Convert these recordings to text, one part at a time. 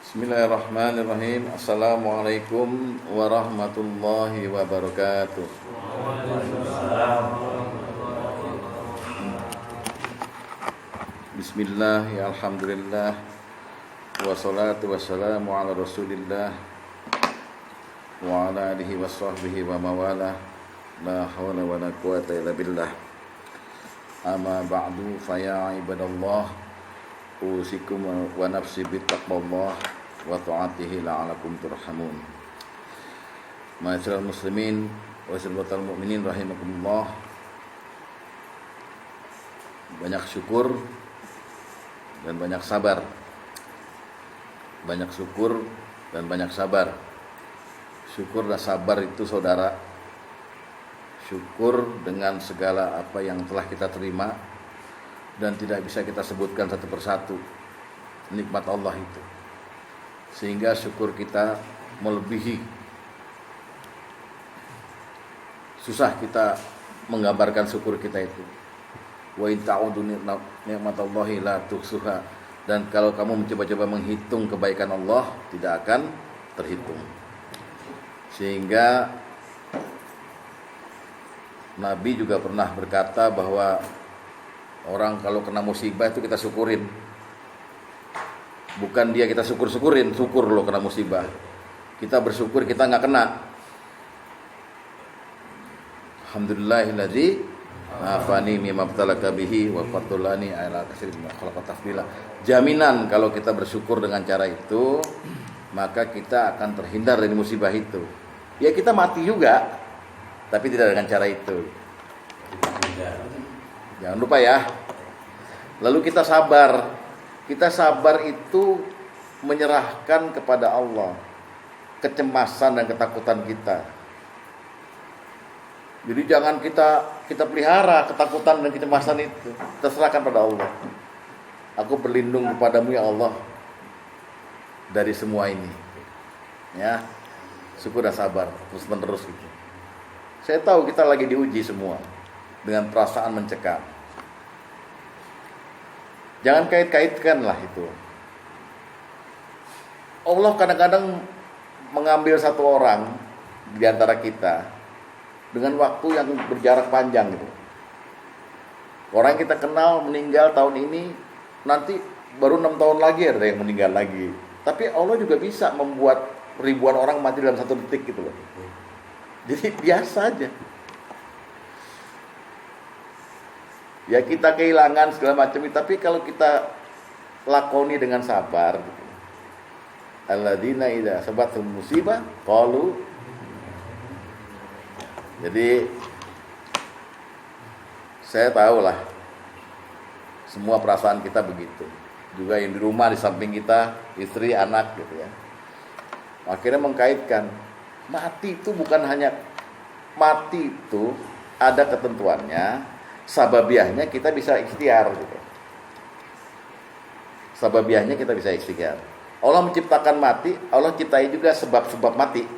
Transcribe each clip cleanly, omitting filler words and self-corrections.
Bismillahirrahmanirrahim. Assalamualaikum warahmatullahi wabarakatuh. Bismillah, ya alhamdulillah. Wassalatu wassalamu ala rasulillah wa ala alihi wa sahbihi wa mawalah. La hawla wa la quwata illa billah. Amma ba'du, faya ibadallah, usikum wa nafsi bittaqwallah wa ta'atihi la'alakum turhamun. Ma'asyiral muslimin wa sallallahu mu'minin rahimakumullah. Banyak syukur dan banyak sabar. Banyak syukur dan banyak sabar. Syukur dan sabar itu saudara. Syukur dengan segala apa yang telah kita terima dan tidak bisa kita sebutkan satu persatu nikmat Allah itu, sehingga syukur kita melebihi. Susah kita menggambarkan syukur kita itu. Wa in ta'udu ni'matallahi la tuhsuha. Dan kalau kamu mencoba-coba menghitung kebaikan Allah, tidak akan terhitung. Sehingga Nabi juga pernah berkata bahwa orang kalau kena musibah itu kita syukurin. Bukan dia kita syukur-syukurin, syukur loh kena musibah. Kita bersyukur kita nggak kena. Alhamdulillahilladzi afani mimma btalaka bihi wa faddalani ala katsirin min khalaqat tafdila. Jaminan kalau kita bersyukur dengan cara itu, maka kita akan terhindar dari musibah itu. Ya kita mati juga, tapi tidak dengan cara itu. Jangan lupa ya. Lalu kita sabar. Kita sabar itu menyerahkan kepada Allah kecemasan dan ketakutan kita. Jadi jangan kita pelihara ketakutan dan kecemasan itu. Kita serahkan pada Allah. Aku berlindung kepadamu ya Allah dari semua ini. Ya. Syukur dan sabar terus menerus gitu. Saya tahu kita lagi diuji semua dengan perasaan mencekam. Jangan kait-kaitkan lah itu. Allah kadang-kadang mengambil satu orang di antara kita dengan waktu yang berjarak panjang gitu. Orang yang kita kenal meninggal tahun ini, nanti baru 6 tahun lagi ada yang meninggal lagi. Tapi Allah juga bisa membuat ribuan orang mati dalam 1 detik gitu loh. Jadi biasa aja. Ya kita kehilangan segala macam, tapi kalau kita lakoni dengan sabar gitu. Alladzina idza sabatum musibah qalu. Jadi saya tahulah semua perasaan kita begitu. Juga yang di rumah di samping kita, istri, anak gitu ya. Akhirnya mengkaitkan, mati itu bukan hanya mati, itu ada ketentuannya. Sababiahnya kita bisa ikhtiar gitu. Sababiahnya kita bisa ikhtiar. Allah menciptakan mati, Allah ciptai juga sebab-sebab mati.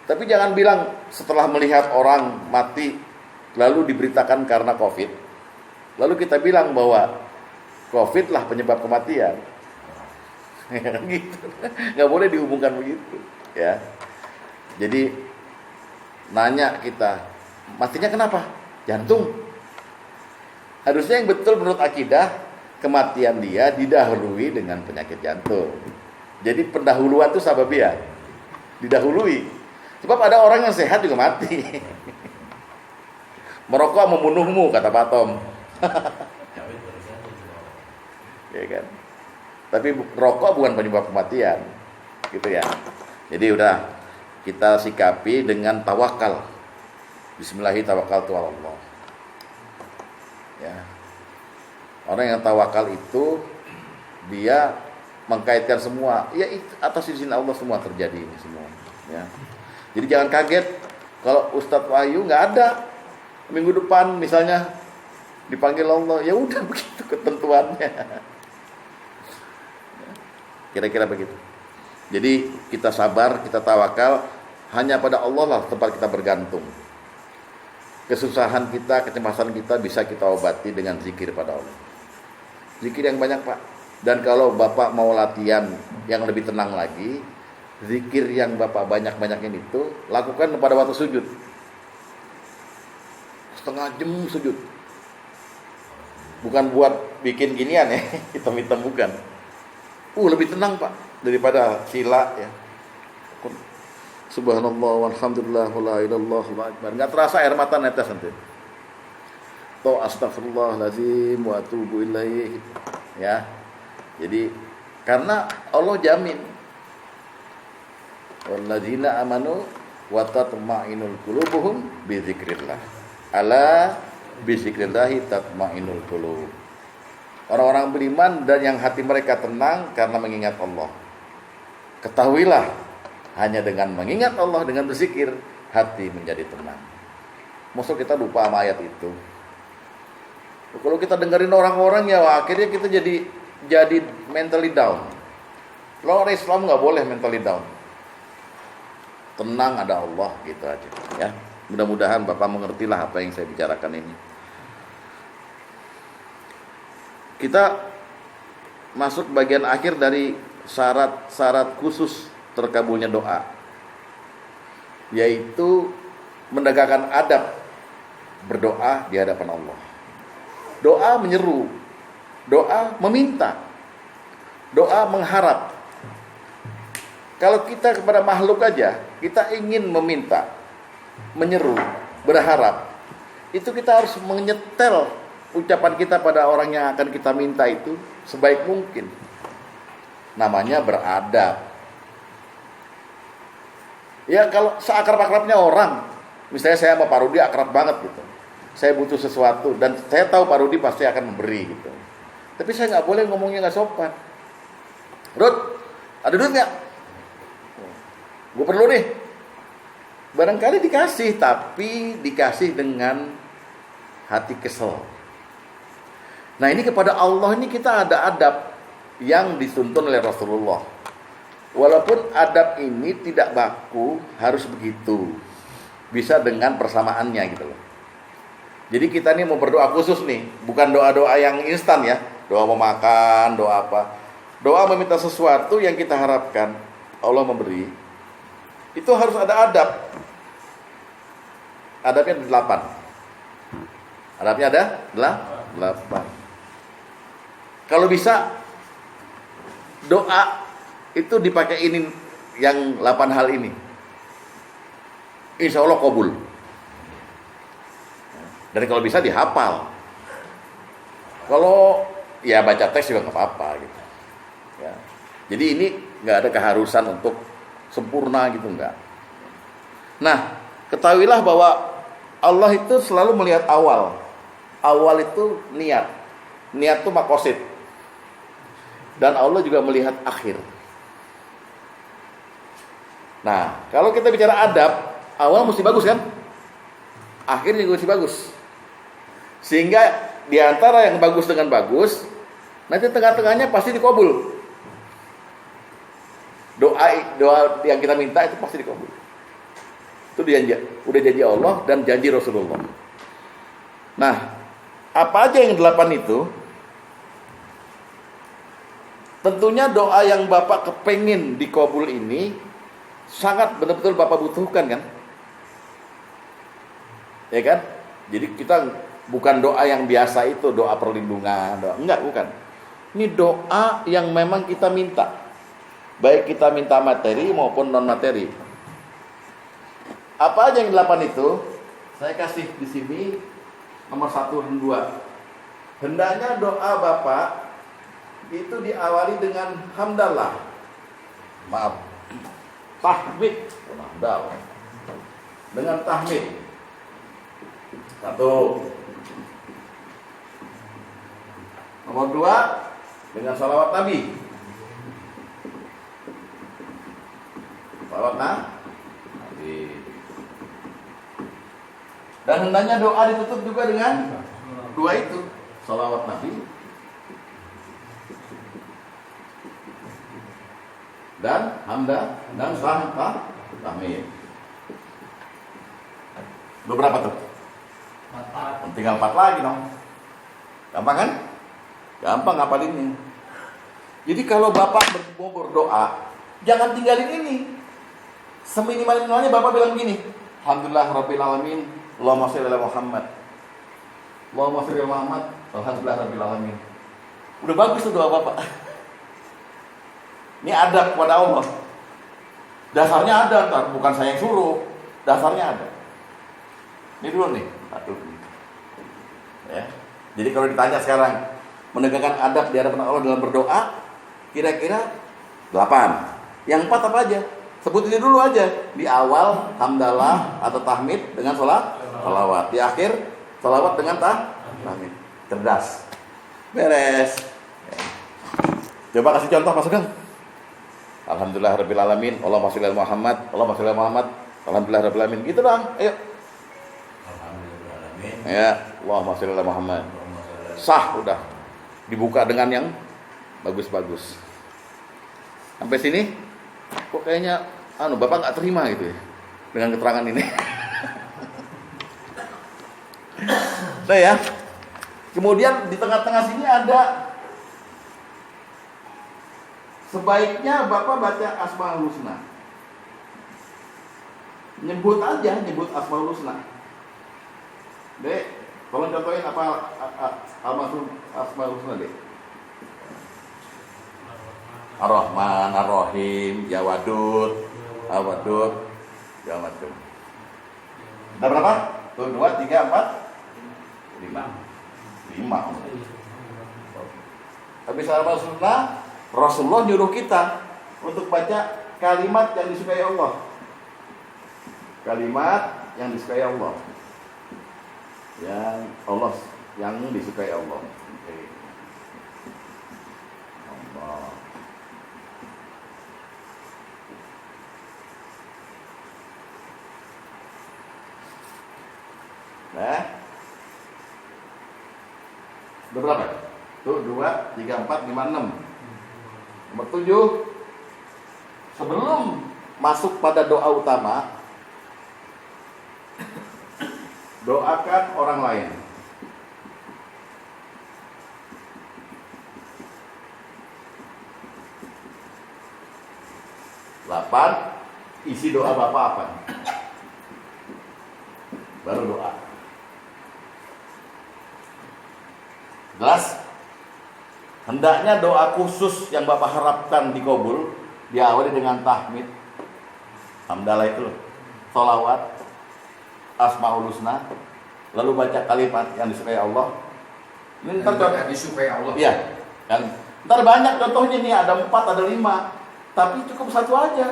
Tapi jangan bilang setelah melihat orang mati lalu diberitakan karena Covid, lalu kita bilang bahwa Covid lah penyebab kematian. Gitu. Nggak boleh dihubungkan begitu ya. Jadi nanya kita, matinya kenapa? Jantung. Harusnya yang betul menurut akidah, kematian dia didahului dengan penyakit jantung. Jadi pendahuluan itu sababiah, didahului. Sebab ada orang yang sehat juga mati. Merokok membunuhmu, kata Pak Tom. Ya kan? Tapi rokok bukan penyebab kematian, gitu ya. Jadi udah kita sikapi dengan tawakal. Bismillahirrahmanirrahim, tawakkaltu 'ala Allah. Ya. Orang yang tawakal itu dia mengkaitkan semua, ya atas izin Allah semua terjadi ini semua, ya. Jadi jangan kaget kalau Ustadz Wahyu nggak ada minggu depan misalnya dipanggil Allah, ya udah begitu ketentuannya. Kira-kira begitu. Jadi kita sabar, kita tawakal, hanya pada Allah lah tempat kita bergantung. Kesusahan kita, kecemasan kita bisa kita obati dengan zikir pada Allah. Zikir yang banyak Pak. Dan kalau Bapak mau latihan yang lebih tenang lagi, zikir yang Bapak banyak-banyakin itu lakukan pada waktu sujud. Setengah jam sujud. Bukan buat bikin ginian ya, hitam-hitam bukan. Lebih tenang Pak daripada sila ya. Subhanallah walhamdulillah wala ilaha illallah akbar. Enggak terasa air mata netes nanti. Astagfirullahaladzim wa atubu ilaih. Ya. Jadi karena Allah jamin walladzina amanu wa tatma'inul qulubuhum bi dzikrillah. Ala bi dzikrillah tatma'inul qulub. Orang-orang beriman dan yang hati mereka tenang karena mengingat Allah. Ketahuilah, hanya dengan mengingat Allah, dengan berzikir, hati menjadi tenang. Maksud kita lupa sama ayat itu. Kalau kita dengerin orang-orang ya akhirnya kita jadi mentally down. Kalau orang Islam nggak boleh mentally down. Tenang, ada Allah, gitu aja. Ya, mudah-mudahan Bapak mengertilah apa yang saya bicarakan ini. Kita masuk bagian akhir dari syarat-syarat khusus terkabulnya doa, yaitu menegakkan adab berdoa di hadapan Allah. Doa menyeru, doa meminta, doa mengharap. Kalau kita kepada makhluk aja, kita ingin meminta, menyeru, berharap, itu kita harus menyetel ucapan kita pada orang yang akan kita minta itu sebaik mungkin. Namanya beradab. Ya kalau seakrab-akrabnya orang, misalnya saya sama Pak Rudi akrab banget gitu, saya butuh sesuatu dan saya tahu Pak Rudi pasti akan memberi gitu, tapi saya nggak boleh ngomongnya nggak sopan. Rud, ada duit nggak? Gue perlu nih. Barangkali dikasih, tapi dikasih dengan hati kesel. Nah ini kepada Allah ini kita ada adab yang dituntun oleh Rasulullah. Walaupun adab ini tidak baku harus begitu, bisa dengan persamaannya gitu loh. Jadi kita nih mau berdoa khusus nih, bukan doa-doa yang instan ya, doa mau makan, doa apa, doa meminta sesuatu yang kita harapkan Allah memberi. Itu harus ada adab. Adabnya 8. Adabnya ada 8. Kalau bisa doa itu dipakai ini yang 8 hal ini, insya Allah kabul. Dan kalau bisa dihafal. Kalau ya baca teks juga nggak apa-apa gitu. Ya. Jadi ini nggak ada keharusan untuk sempurna gitu, nggak. Nah, ketahuilah bahwa Allah itu selalu melihat awal. Awal itu niat. Niat itu makosid. Dan Allah juga melihat akhir. Nah, kalau kita bicara adab, awal mesti bagus kan? Akhir juga mesti bagus. Sehingga di antara yang bagus dengan bagus, nanti tengah-tengahnya pasti dikabul. Doa yang kita minta itu pasti dikabul. Itu udah janji Allah dan janji Rasulullah. Nah, apa aja yang 8 itu? Tentunya doa yang Bapak kepengin dikabul ini sangat benar-betul Bapak butuhkan kan? Ya kan? Jadi kita bukan doa yang biasa itu, doa perlindungan, enggak, bukan. Ini doa yang memang kita minta. Baik kita minta materi maupun non materi. Apa aja yang 8 itu? Saya kasih di sini nomor 1 dan 2. Hendaknya doa Bapak itu diawali dengan hamdalah. Maaf. Tahmid. Hamdalah. Dengan tahmid. 1. Nomor 2 dengan salawat Nabi. Salawat Nabi. Dan hendaknya doa ditutup juga dengan 2 itu, salawat Nabi dan hamdah dan tahmid. Berapa tuh? 4. Tinggal 4 lagi dong. Gampang kan? Gampang ngapalinnya. Jadi kalau Bapak mau berdoa, jangan tinggalin ini. Seminimal-minimalnya Bapak bilang begini, Alhamdulillah Rabbil Alamin, Allahumma sholli ala Muhammad, Allahumma sholli ala Muhammad, Alhamdulillah Rabbil Alamin. Udah bagus tuh doa Bapak. Ini adab kepada Allah. Dasarnya ada, bukan saya yang suruh. Dasarnya ada. Ini dulu nih. Aduh. Ya. Jadi kalau ditanya sekarang, menegakkan adab di hadapan Allah dalam berdoa, kira-kira 8. Yang 4 apa aja? Sebut ini dulu aja. Di awal hamdalah atau tahmid dengan salawat. Di akhir salawat dengan tahmid. Cerdas. Beres. Coba kasih contoh Mas Sugeng. Alhamdulillah Rabbil Alamin, Allahumma sholli ala Muhammad, Allahumma sholli ala Muhammad, Alhamdulillah Rabbil Alamin. Gitu doang. Ayo. Alhamdulillah Alamin. Ya, Allahumma sholli ala Muhammad. Sah udah. Dibuka dengan yang bagus-bagus. Sampai sini kok kayaknya Bapak nggak terima gitu ya dengan keterangan ini. Nah ya. Kemudian di tengah-tengah sini ada, sebaiknya Bapak baca Asmaul Husna. Nyebut Asmaul Husna. Dek, tolong contohin apa Asmaul Husna, Dek. Ar-Rahman, Ar-Rahim, Ya Wadud, Awadud, Ya Wadud. Ada berapa? Tuh, 2, 3, 4, 5. Habis Asmaul Husna, Rasulullah nyuruh kita untuk baca kalimat yang disukai Allah. Kalimat yang disukai Allah. Yang disukai Allah. Oke. Allah. Nah. Udah berapa? Tuh 2, 3, 4, 5, 6. Nomor 7. Sebelum masuk pada doa utama, doakan orang lain. Isi doa Bapak apa? Baru doa. 11. Hendaknya doa khusus yang Bapak harapkan dikabul diawali dengan tahmid, hamdalah itu, sholawat, Asmaul Husna, lalu baca kalimat yang disukai Allah. Ini ntar yang disukai Allah. Iya. Kan ntar banyak contohnya nih, ada 4, ada 5. Tapi cukup 1 aja.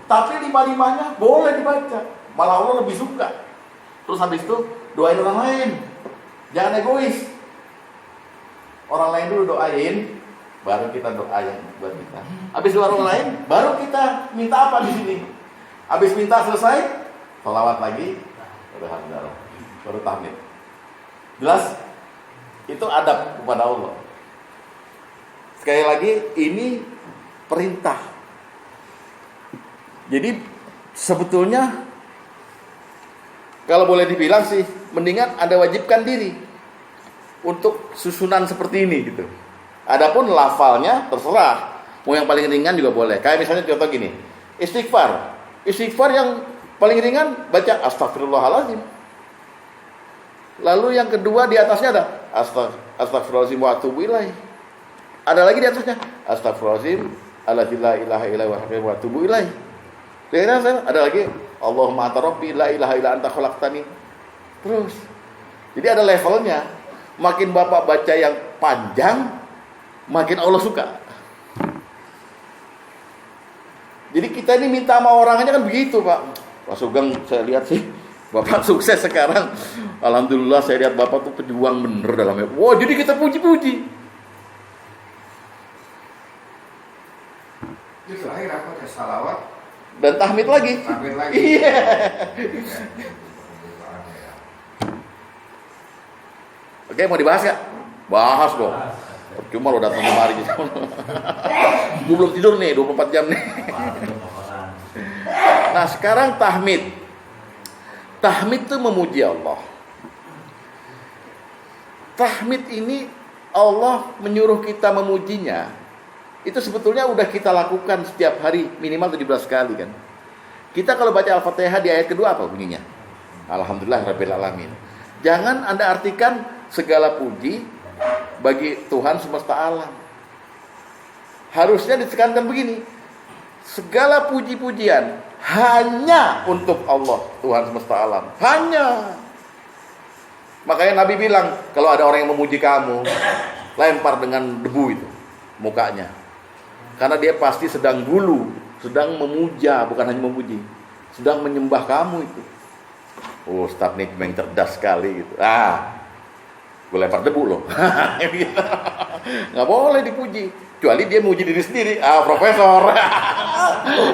Tapi 5-5-nya boleh dibaca. Malah Allah lebih suka. Terus habis itu doain orang lain. Jangan egois. Orang lain dulu doain, baru kita doa yang buat kita. Habis doa orang lain, baru kita minta apa di sini. Habis minta selesai, sholawat lagi, alhamdulillah, baru tahmid. Jelas? Itu adab kepada Allah. Sekali lagi, ini perintah. Jadi sebetulnya kalau boleh dibilang sih, mendingan Anda wajibkan diri untuk susunan seperti ini gitu. Adapun lafalnya terserah. Mau yang paling ringan juga boleh. Kayak misalnya contoh gini, istighfar. Istighfar yang paling ringan baca astagfirullahaladzim. Lalu yang kedua di atasnya ada astagfirullahaladzim wa atubu ilaih. Ada lagi di atasnya astagfirullahaladzim la ilaha illa wa atubu ilaih. Ada lagi Allahumma anta rabbi la ilaha illa anta khalaqtani. Terus. Jadi ada levelnya. Makin Bapak baca yang panjang, makin Allah suka. Jadi kita ini minta sama orang aja kan begitu, Pak. Pak Sugeng, saya lihat sih Bapak sukses sekarang. Alhamdulillah saya lihat Bapak tuh pejuang bener dalamnya. Wah, jadi kita puji-puji. Itu terakhir apa? Salawat dan tahmid lagi. Tahmid lagi. Iya. Oke, mau dibahas gak? Bahas dong. Cuma lo datang kemari. Gue belum tidur nih, 24 jam nih. Nah, sekarang tahmid. Tahmid itu memuji Allah. Tahmid ini Allah menyuruh kita memujinya itu sebetulnya udah kita lakukan setiap hari minimal 17 kali kan. Kita kalau baca Al-Fatihah di ayat kedua apa bunyinya? Alhamdulillah Rabbil Alamin. Jangan Anda artikan segala puji bagi Tuhan semesta alam. Harusnya ditekankan begini, segala puji-pujian hanya untuk Allah Tuhan semesta alam. Hanya. Makanya Nabi bilang, kalau ada orang yang memuji kamu, lempar dengan debu itu mukanya. Karena dia pasti sedang gulu, sedang memuja, bukan hanya memuji, sedang menyembah kamu itu. Oh, Ustaz nih memang cerdas sekali gitu. Gue lempar debu loh. Nggak boleh dipuji, kecuali dia muji diri sendiri. Profesor.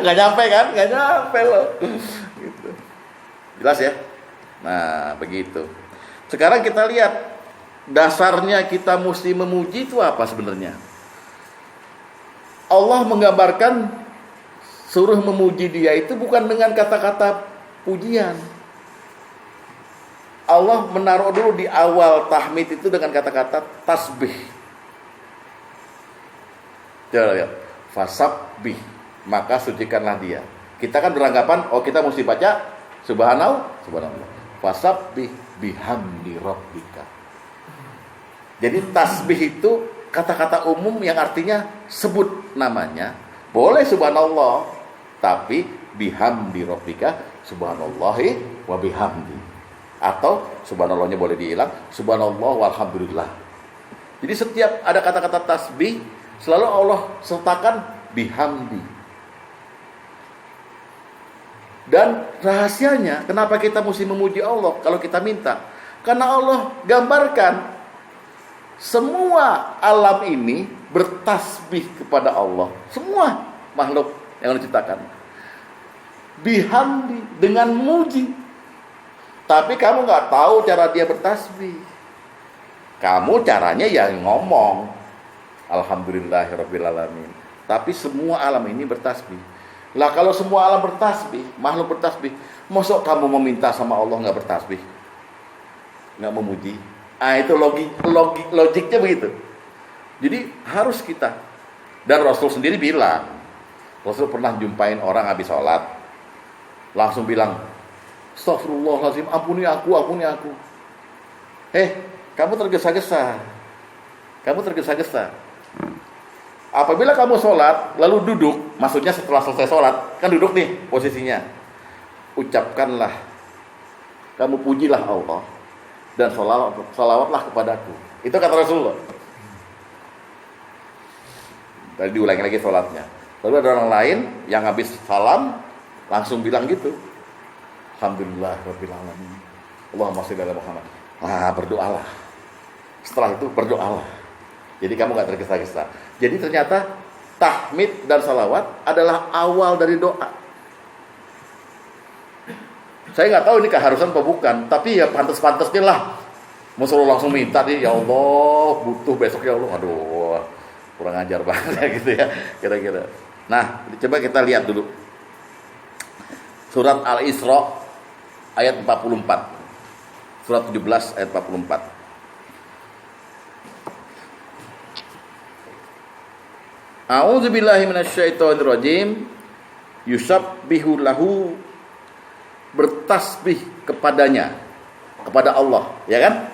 Nggak nyampe kan? Nggak nyampe loh. Gitu. Jelas ya? Nah, begitu. Sekarang kita lihat dasarnya kita mesti memuji itu apa sebenarnya? Allah menggambarkan suruh memuji dia itu bukan dengan kata-kata pujian. Allah menaruh dulu di awal tahmid itu dengan kata-kata tasbih. Coba lihat, fasabbih, maka sucikanlah dia. Kita kan beranggapan, kita mesti baca subhanallah, fasabbih bihamdi rabbika. Jadi tasbih itu kata-kata umum yang artinya sebut namanya. Boleh subhanallah, tapi bihamdi rabbika, subhanallahi wa bihamdi. Atau subhanallahnya boleh dihilang, subhanallah walhamdulillah. Jadi setiap ada kata-kata tasbih, selalu Allah sertakan bihamdi. Dan rahasianya, kenapa kita mesti memuji Allah kalau kita minta? Karena Allah gambarkan semua alam ini bertasbih kepada Allah. Semua makhluk yang diciptakan bihamdi, dengan muji. Tapi kamu nggak tahu cara dia bertasbih. Kamu caranya ya ngomong alhamdulillahirrabbilalamin. Tapi semua alam ini bertasbih. Lah kalau semua alam bertasbih, makhluk bertasbih, mosok kamu meminta sama Allah nggak bertasbih, nggak memuji? Itu logiknya begitu. Jadi harus kita. Dan Rasul sendiri bilang, Rasul pernah jumpain orang habis sholat, langsung bilang, astagfirullahaladzim, ampuni aku. Kamu tergesa-gesa. Apabila kamu sholat, lalu duduk, maksudnya setelah selesai sholat, kan duduk nih posisinya. Ucapkanlah, kamu pujilah Allah, dan sholawatlah kepadaku. Itu kata Rasulullah. Tadi diulangi lagi sholatnya. Lalu ada orang lain yang habis salam, langsung bilang gitu. Alhamdulillah Rabbil Alamin. Allahumma sholli ala Muhammad. Berdoalah. Setelah itu berdoalah. Jadi kamu gak tergesa-gesa. Jadi ternyata tahmid dan salawat adalah awal dari doa. Saya nggak tahu ini keharusan atau bukan, tapi ya pantas-pantasnya lah. Mau selalu langsung minta nih, ya Allah, butuh besok ya Allah. Aduh, kurang ajar banget gitu ya, kira-kira. Nah, coba kita lihat dulu. Surat Al-Isra ayat 44. Surat 17 ayat 44. A'udzubillahi minasyaitonirrajim. Yusabbihu lahu, bertasbih kepadanya, kepada Allah, ya kan?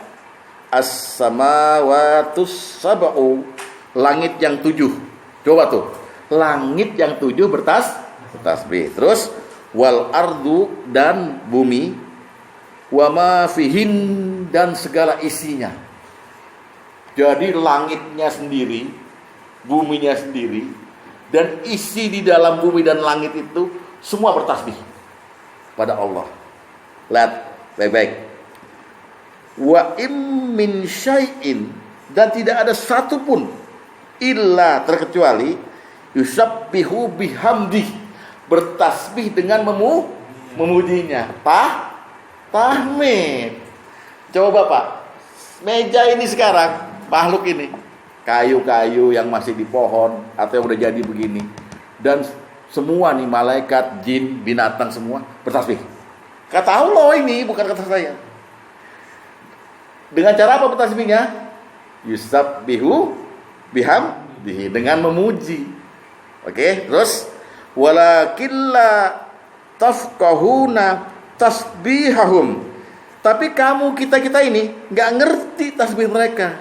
As-samawatus sab'u, langit yang 7. Coba tuh, langit yang 7 bertasbih. Terus wal ardu, dan bumi, wa ma fihin, dan segala isinya. Jadi langitnya sendiri, buminya sendiri, dan isi di dalam bumi dan langit itu semua bertasbih pada Allah. Lihat baik-baik. Wa im min syai'in, dan tidak ada satupun illa, terkecuali, yusabbihu bihamdi, bertasbih dengan memujinya. Tahmid. Coba Bapak, meja ini sekarang, makhluk ini, kayu-kayu yang masih di pohon atau yang udah jadi begini, dan semua nih malaikat, jin, binatang semua bertasbih. Kata Allah ini, bukan kata saya. Dengan cara apa bertasbihnya? Yusabbihu bihamdihi, dengan memuji. Oke, terus walakilla tafqahuna tasbihahum. Tapi kamu kita ini nggak ngerti tasbih mereka.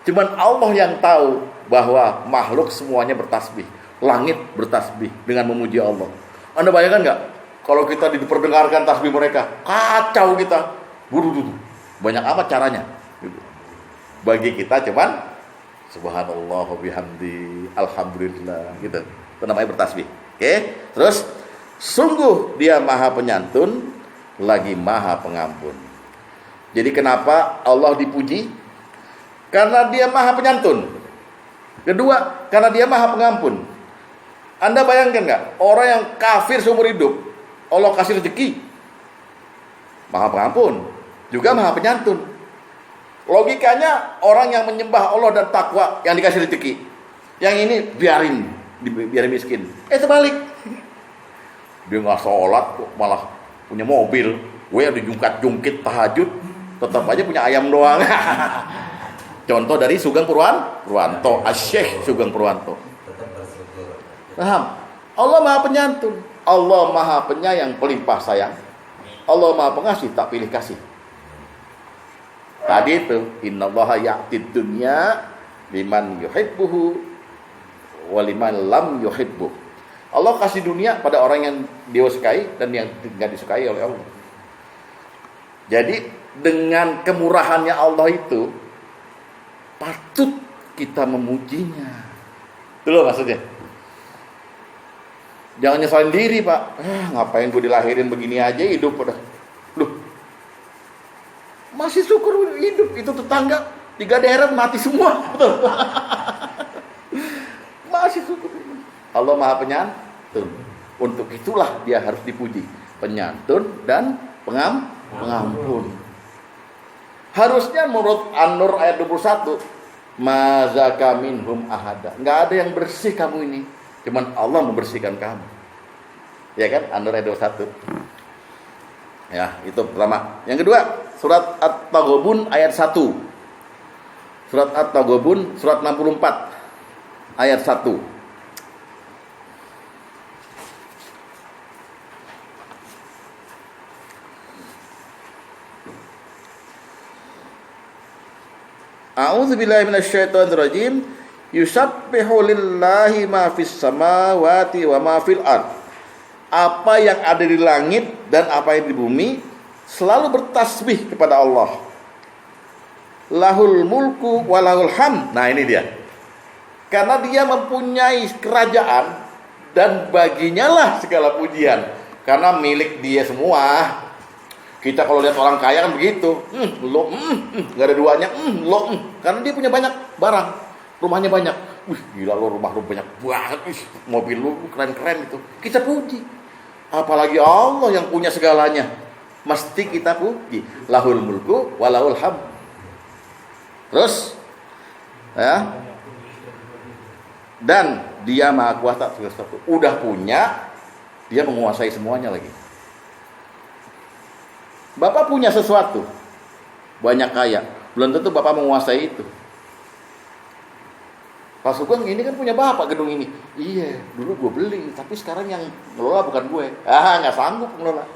Cuman Allah yang tahu bahwa makhluk semuanya bertasbih. Langit bertasbih dengan memuji Allah. Anda bayangkan nggak kalau kita diperdengarkan tasbih mereka, kacau kita. Buru-buru. Banyak amat caranya. Gitu. Bagi kita cuman subhanallah wa bihamdi, alhamdulillah gitu. Itu namanya bertasbih. Oke? Terus sungguh dia Maha Penyantun lagi Maha Pengampun. Jadi kenapa Allah dipuji? Karena dia Maha Penyantun. Kedua, karena dia Maha Pengampun. Anda bayangkan nggak orang yang kafir seumur hidup Allah kasih rezeki, Maha Pengampun, juga Maha Penyantun. Logikanya orang yang menyembah Allah dan takwa yang dikasih rezeki, yang ini biarin miskin. Terbalik, dia nggak sholat kok malah punya mobil, gue yang dijungkat-jungkit tahajud, tetap aja punya ayam doang. Contoh dari Sugeng Purwanto, Asyik Sugeng Purwanto. Paham? Allah Maha Penyantun, Allah Maha Penyayang, pelimpah sayang, Allah Maha Pengasih, tak pilih kasih. Tadi itu innallaha ya'tid dunya liman yuhibbuhu wa liman lam yuhibbuh. Allah kasih dunia pada orang yang dia sukai dan yang tidak disukai oleh Allah. Jadi dengan kemurahannya Allah itu patut kita memujinya. Itu loh maksudnya. Jangan nyesalin diri, Pak. Ngapain gue dilahirin begini aja hidup udah. Loh. Masih syukur hidup, itu tetangga 3 daerah mati semua. Betul. Masih syukur. Allah Maha Penyantun. Untuk itulah dia harus dipuji. Penyantun dan pengampun. Harusnya menurut An-Nur ayat 21, mazaka minhum ahada. Enggak ada yang bersih kamu ini. Cuman Allah membersihkan kamu. Ya kan? An-Nur ayat 21. Ya, itu pertama. Yang kedua, surat At-Taghabun ayat 1. Surat At-Taghabun surat 64 ayat 1. A'udzubillahi minasyaitonirrajim. Yusabbihu lillahi ma fis samawati wa ma fil ard. Apa yang ada di langit dan apa yang di bumi selalu bertasbih kepada Allah. Lahul mulku wa lahul hamd. Nah, ini dia. Karena dia mempunyai kerajaan dan baginya lah segala pujian. Karena milik dia semua. Kita kalau lihat orang kaya kan begitu. Gak ada duanya. Karena dia punya banyak barang. Rumahnya banyak. Wih, gila lo, rumah lu banyak banget. Wih, mobil lu keren-keren itu. Kita puji. Apalagi Allah yang punya segalanya. Mesti kita puji. Lahul mulku walahul hamd. Terus ya. Dan dia Maha Kuasa segala sesuatu. Udah punya, dia menguasai semuanya lagi. Bapak punya sesuatu, banyak kaya, belum tentu Bapak menguasai itu. Pak Sugeng ini kan punya Bapak gedung ini. Iya, dulu gue beli, tapi sekarang yang ngelola bukan gue. Nggak sanggup ngelola.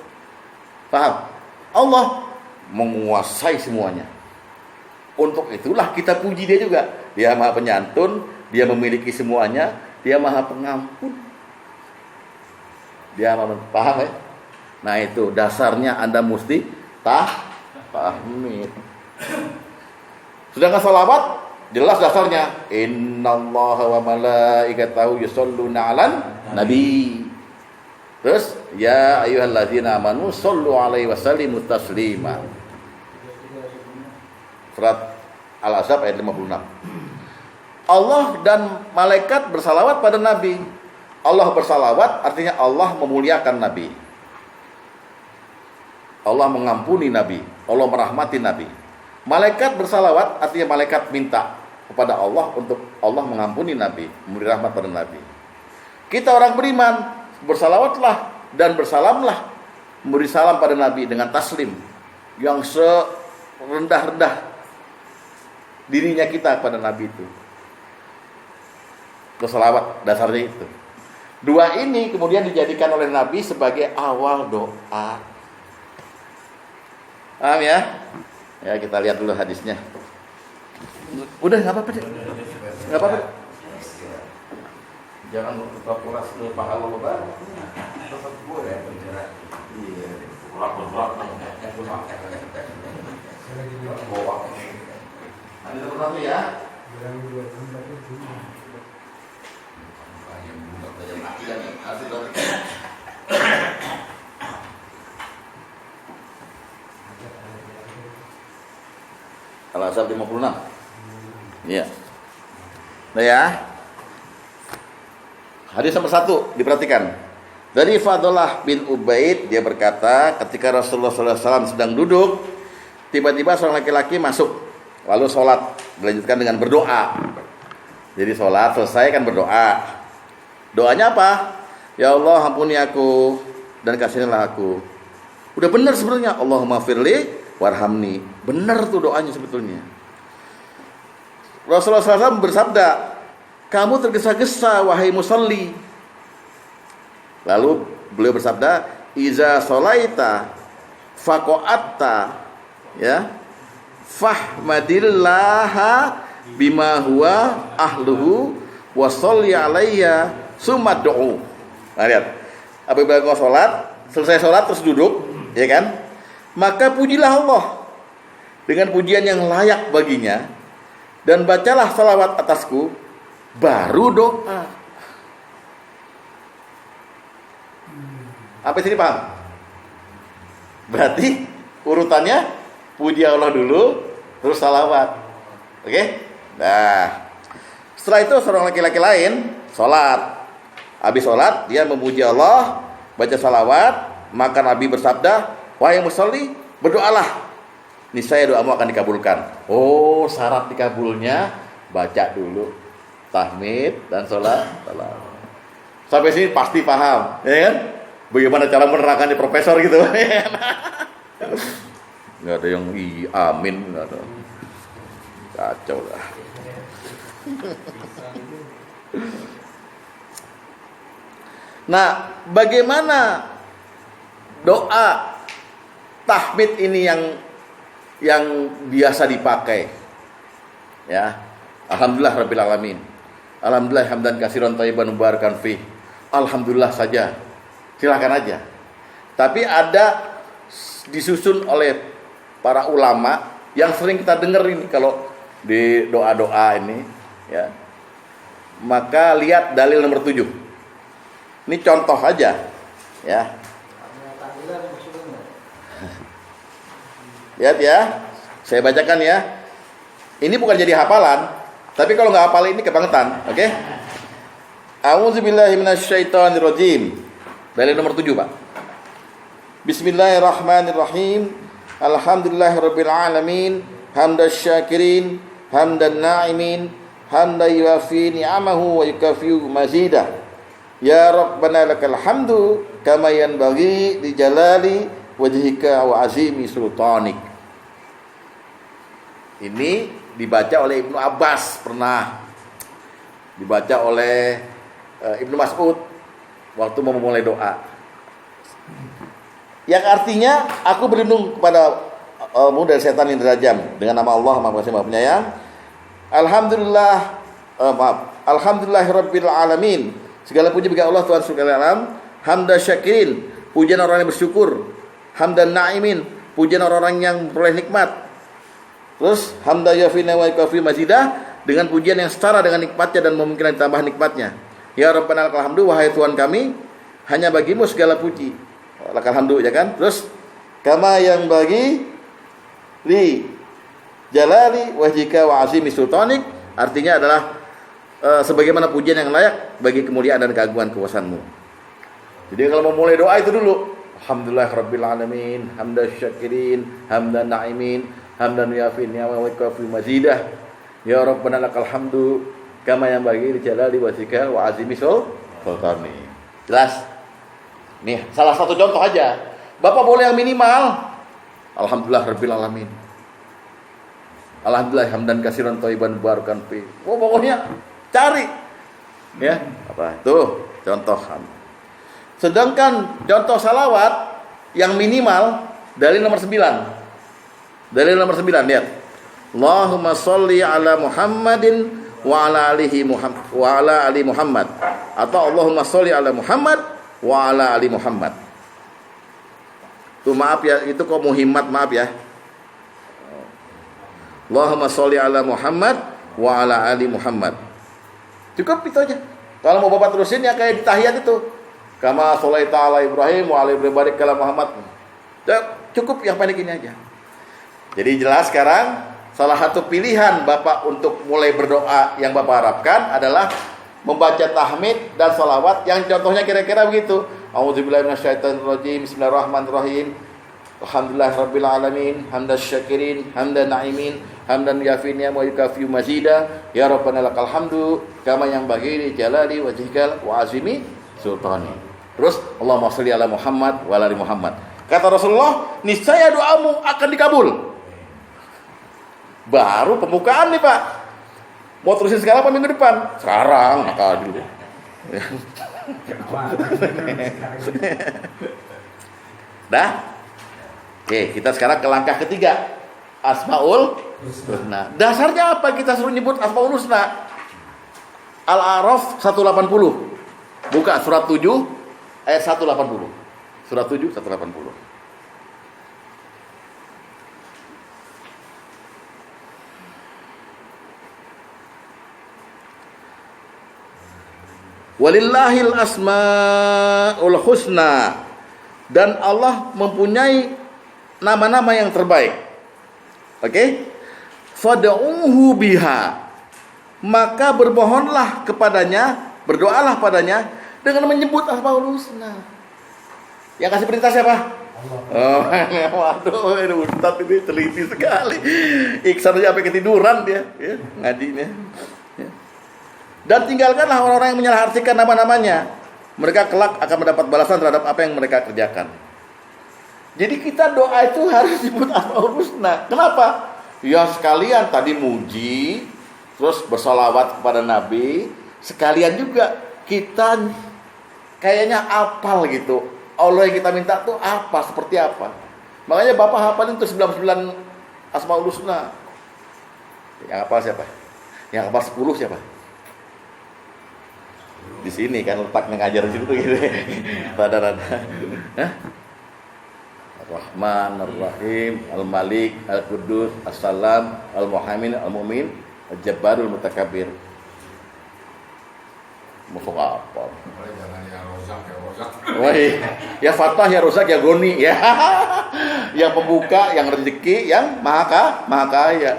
Paham? Allah menguasai semuanya. Untuk itulah kita puji dia juga. Dia Maha Penyantun, dia memiliki semuanya, dia Maha Pengampun. Dia Maha, paham ya? Nah, itu dasarnya Anda mesti pahami. Sedangkan salawat jelas dasarnya innallaha wa malaikatahu yusholluna 'alan nabi. Terus ya ayyuhalladzina amanu shollu 'alaihi wasallimu taslima. Surat Al-Ahzab ayat 56. Allah dan malaikat bersalawat pada Nabi. Allah bersalawat artinya Allah memuliakan Nabi. Allah mengampuni Nabi, Allah merahmati Nabi. Malaikat bersalawat artinya malaikat minta kepada Allah untuk Allah mengampuni Nabi, memberi rahmat pada Nabi. Kita orang beriman bersalawatlah dan bersalamlah, memberi salam pada Nabi dengan taslim yang serendah-rendah dirinya kita pada Nabi itu. Terus salawat, dasarnya itu. Dua ini kemudian dijadikan oleh Nabi sebagai awal doa. Paham ya? Ya, kita lihat dulu hadisnya. Udah, nggak apa-apa deh. Nggak apa-apa. Jangan lupa pulas dulu pahala lebar. Tetap boleh bergerak. Iya. Pulang. Bawa. Ada satu ya. Al-Ahzab 56. Iya. Nah ya. Hadis nomor 1 diperhatikan. Dari Fadlah bin Ubaid, dia berkata, ketika Rasulullah SAW sedang duduk, tiba-tiba seorang laki-laki masuk, lalu sholat, dilanjutkan dengan berdoa. Jadi sholat selesai kan berdoa. Doanya apa? Ya Allah, ampuni aku dan kasihilah aku. Udah benar sebenarnya. Allahumma firli warhamni. Benar tuh doanya sebetulnya. Rasulullah SAW bersabda, kamu tergesa-gesa wahai musalli. Lalu beliau bersabda, iza sholaita faqa'atta, ya, fahmadillaha bima huwa ahluhu wa sholli alayya summa du'u. Nah, lihat. Apabila kau sholat, selesai sholat terus duduk, ya kan? Maka pujilah Allah dengan pujian yang layak baginya, dan bacalah salawat atasku, baru doa. Sampai sini paham? Berarti urutannya puji Allah dulu, terus salawat. Oke? Nah, setelah itu seorang laki-laki lain sholat. Habis sholat dia memuji Allah, baca salawat. Maka Nabi bersabda, wahai musalli, berdoalah, niscaya doamu akan dikabulkan. Oh, syarat dikabulnya baca dulu tahmid dan sholat. Sampai sini pasti paham, ya kan? Bagaimana cara menerangkan di profesor gitu. Nggak ada yang amin, nggak ada. Kacau lah. Nah, bagaimana doa tahmid ini yang biasa dipakai? Ya, alhamdulillah rabbil alamin. Alhamdulillah hamdan katsiran thayyiban mubarakan fi. Alhamdulillah saja. Silakan aja. Tapi ada disusun oleh para ulama yang sering kita dengar ini kalau di doa-doa ini, ya. Maka lihat dalil nomor 7. Ini contoh aja, ya. Lihat ya. Saya bacakan ya. Ini bukan jadi hafalan, tapi kalau nggak hafal ini kebangetan, oke? A'udzubillahi minasyaitonirrajim. Dalil nomor 7, Pak. Bismillahirrahmanirrahim. Alhamdulillahirabbil alamin, hamdasy syakirin, hamdan na'imin, hamdan yuwafi ni'amahu wa yukafi'u mazidah. Ya Rabbana lakal hamdu kama yanbaghi li jalali wajhika wa azimi sultanik. Ini dibaca oleh Ibnu Abbas, pernah dibaca oleh Ibnu Mas'ud waktu mau memulai doa, yang artinya aku berlindung kepada dari setan yang derajam dengan nama Allah Maha Pengasih Maha Penyayang. Alhamdulillahirabbil alamin. Segala puji bagi Allah Tuhan segala alam. Hamda syakirin, pujian orang yang bersyukur. Hamdan na'imin, pujian orang-orang yang memperoleh nikmat. Terus hamda yafina wa kafi mazidah, dengan pujian yang setara dengan nikmatnya dan memungkinkan ditambah nikmatnya. Ya Rabbana lakal hamdu, wahai Tuhan kami, hanya bagimu segala puji. Lakal hamdu, ya kan? Terus kama yang bagi li jalali wajhika wa azimi sultanik, artinya adalah sebagaimana pujian yang layak bagi kemuliaan dan keagungan kuasamu. Jadi kalau mau mulai doa itu dulu, alhamdulillahirabbil alamin, hamdan syakirin, hamdan na'imin, hamdan yuafi ni'amahu wa yukafi mazidah. Ya Rabbana lakal hamdu kama yang bagi di jalali wajhika wa azimi sultani. Jelas? Nih, salah satu contoh aja. Bapak boleh yang minimal. Alhamdulillah rabbil alamin. Alhamdulillah hamdan katsiran thayyiban mubarakan fi. Oh, pokoknya cari Ya, apa? Tuh, contoh. Sedangkan contoh salawat yang minimal dari nomor 9. Dari nomor 9, lihat. Allahumma sholli ala Muhammadin wa ala alihi Muhammad wa ala ali Muhammad, atau Allahumma sholli ala Muhammad wa ala ali Muhammad. Tuh maaf ya, itu kok muhimmat, maaf ya. Allahumma sholli ala Muhammad wa ala ali Muhammad. Cukup itu aja. Kalau mau Bapak terusin ya kayak di tahiyat itu. Kama sholaita ala Ibrahim wa ala Ibrahim barik ala Muhammad. Cukup yang pendek ini aja. Jadi jelas sekarang salah satu pilihan Bapak untuk mulai berdoa yang Bapak harapkan adalah membaca tahmid dan salawat yang contohnya kira-kira begitu. A'udzubillahi minasyaitonirrajim. Bismillahirrahmanirrahim. Alhamdulillahirabbil alamin, hamdasy syakirin, hamdan na'imin, hamdan yafi ni'am wa yukafi mazida, ya rabbana lakal hamdu kama yang bagi li jalali wajhikal wa azimi sultani. Terus Allahumma sholli ala Muhammad wa ala ali Muhammad. Kata Rasulullah, niscaya doamu akan dikabul. Baru pembukaan nih, Pak. Mau terusin sekarang apa minggu depan? Sekarang, maka dulu. Dah? Oke, kita sekarang ke langkah ketiga. Asmaul Husna. Dasarnya apa kita suruh nyebut Asmaul Husna? Al-A'raf 180. Buka surat 7 ayat 180. Surat 7 180. Walillahil asmaul husna, dan Allah mempunyai nama-nama yang terbaik. Oke? Fad'uhu biha, maka bermohonlah kepadanya, berdoalah padanya dengan menyebut asmaul husna. Yang kasih perintah siapa? Allah. Oh, waduh, Ustaz ini teliti sekali. Iksan aja sampai ketiduran dia, ya, ngadinya. Ya. Dan tinggalkanlah orang-orang yang menyalahartikan nama-namanya. Mereka kelak akan mendapat balasan terhadap apa yang mereka kerjakan. Jadi kita doa itu harus disebut Asmaul Husna. Kenapa? Ya sekalian tadi muji, terus bersolawat kepada Nabi, sekalian juga kita kayaknya apal gitu. Allah yang kita minta tuh apa, seperti apa. Makanya Bapak hafalin tuh 99 Asmaul Husna. Yang hafal siapa? Yang hafal 10 siapa? Di sini kan letaknya ngajar di situ gitu. Rada-rada. Hah? Ar-Rahman, Ar-Rahim, Al-Malik, Al-Qudus, As-Salam, Al-Muhaimin, Al-Mu'min, Al-Jabbarul Mutakabbir. Musuh apa? Jangan ya rozak ya rozak. Wah, ya Fatah, ya Rozak, ya Goni, ya. Yang pembuka, yang rezeki, yang maha kaya.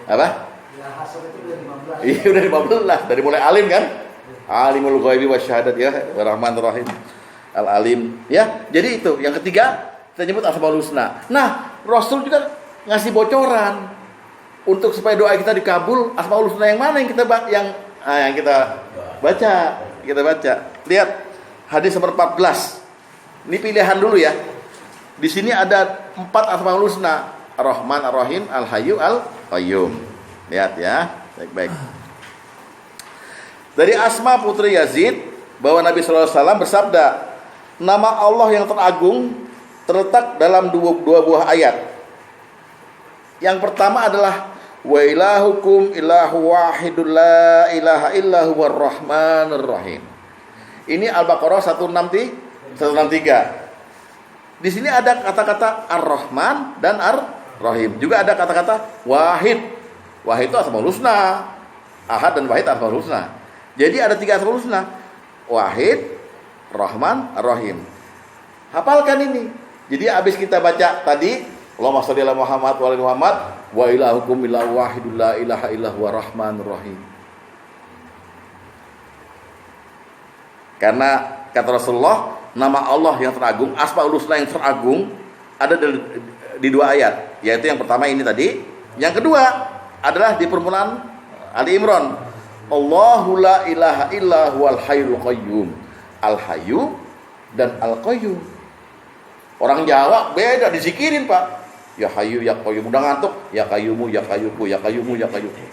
Apa? Iya udah 15. Dari mulai alim kan? Alimul ghaibi wasyahadat, ya, Rahmanur Rahim. Al-Alim, ya. Jadi itu yang ketiga kita nyebut Asmaul Husna. Nah, Rasul juga ngasih bocoran untuk supaya doa kita dikabul. Asmaul Husna yang mana yang kita baca? Lihat hadis nomor 14. Ini pilihan dulu ya. Di sini ada 4 Asmaul Husna: Ar-Rahman, Ar-Rahim, Al-Hayyu, Al-Qayyum. Lihat ya, baik-baik. Dari Asma putri Yazid bahwa Nabi sallallahu alaihi wasallam bersabda, nama Allah yang teragung terletak dalam dua buah ayat. Yang pertama adalah wa ilahukum ilahu wahidul la ilaha illa huwar rahmanur rahim. Ini Al-Baqarah 163. Di sini ada kata-kata Ar-Rahman dan Ar-Rahim. Juga ada kata-kata Wahid. Wahid itu Asmaul Husna. Ahad dan Wahid Asmaul Husna. Jadi ada 3 Asmaul Husna. Wahid, Rahman, Ar-Rahim. Hafalkan ini. Jadi habis kita baca tadi Allahumma sholli ala Muhammad wa ala Muhammad wa ilahukum ilahu wahidul la ilaha illa huwar rahmanur rahim. Karena kata Rasulullah, nama Allah yang teragung, Asmaul Husna yang teragung ada di 2 ayat, yaitu yang pertama ini tadi, yang kedua adalah di permulaan Ali Imran. Allahu la ilaha illa huwal hayyul qayyum. Al-Hayyu dan Al-Qayyum. Orang Jawa beda dizikirin, Pak. Ya Hayyu ya Qayyum, udah ngantuk, ya Qayyumu ya Qayyuku, ya Qayyumu ya Qayyuku.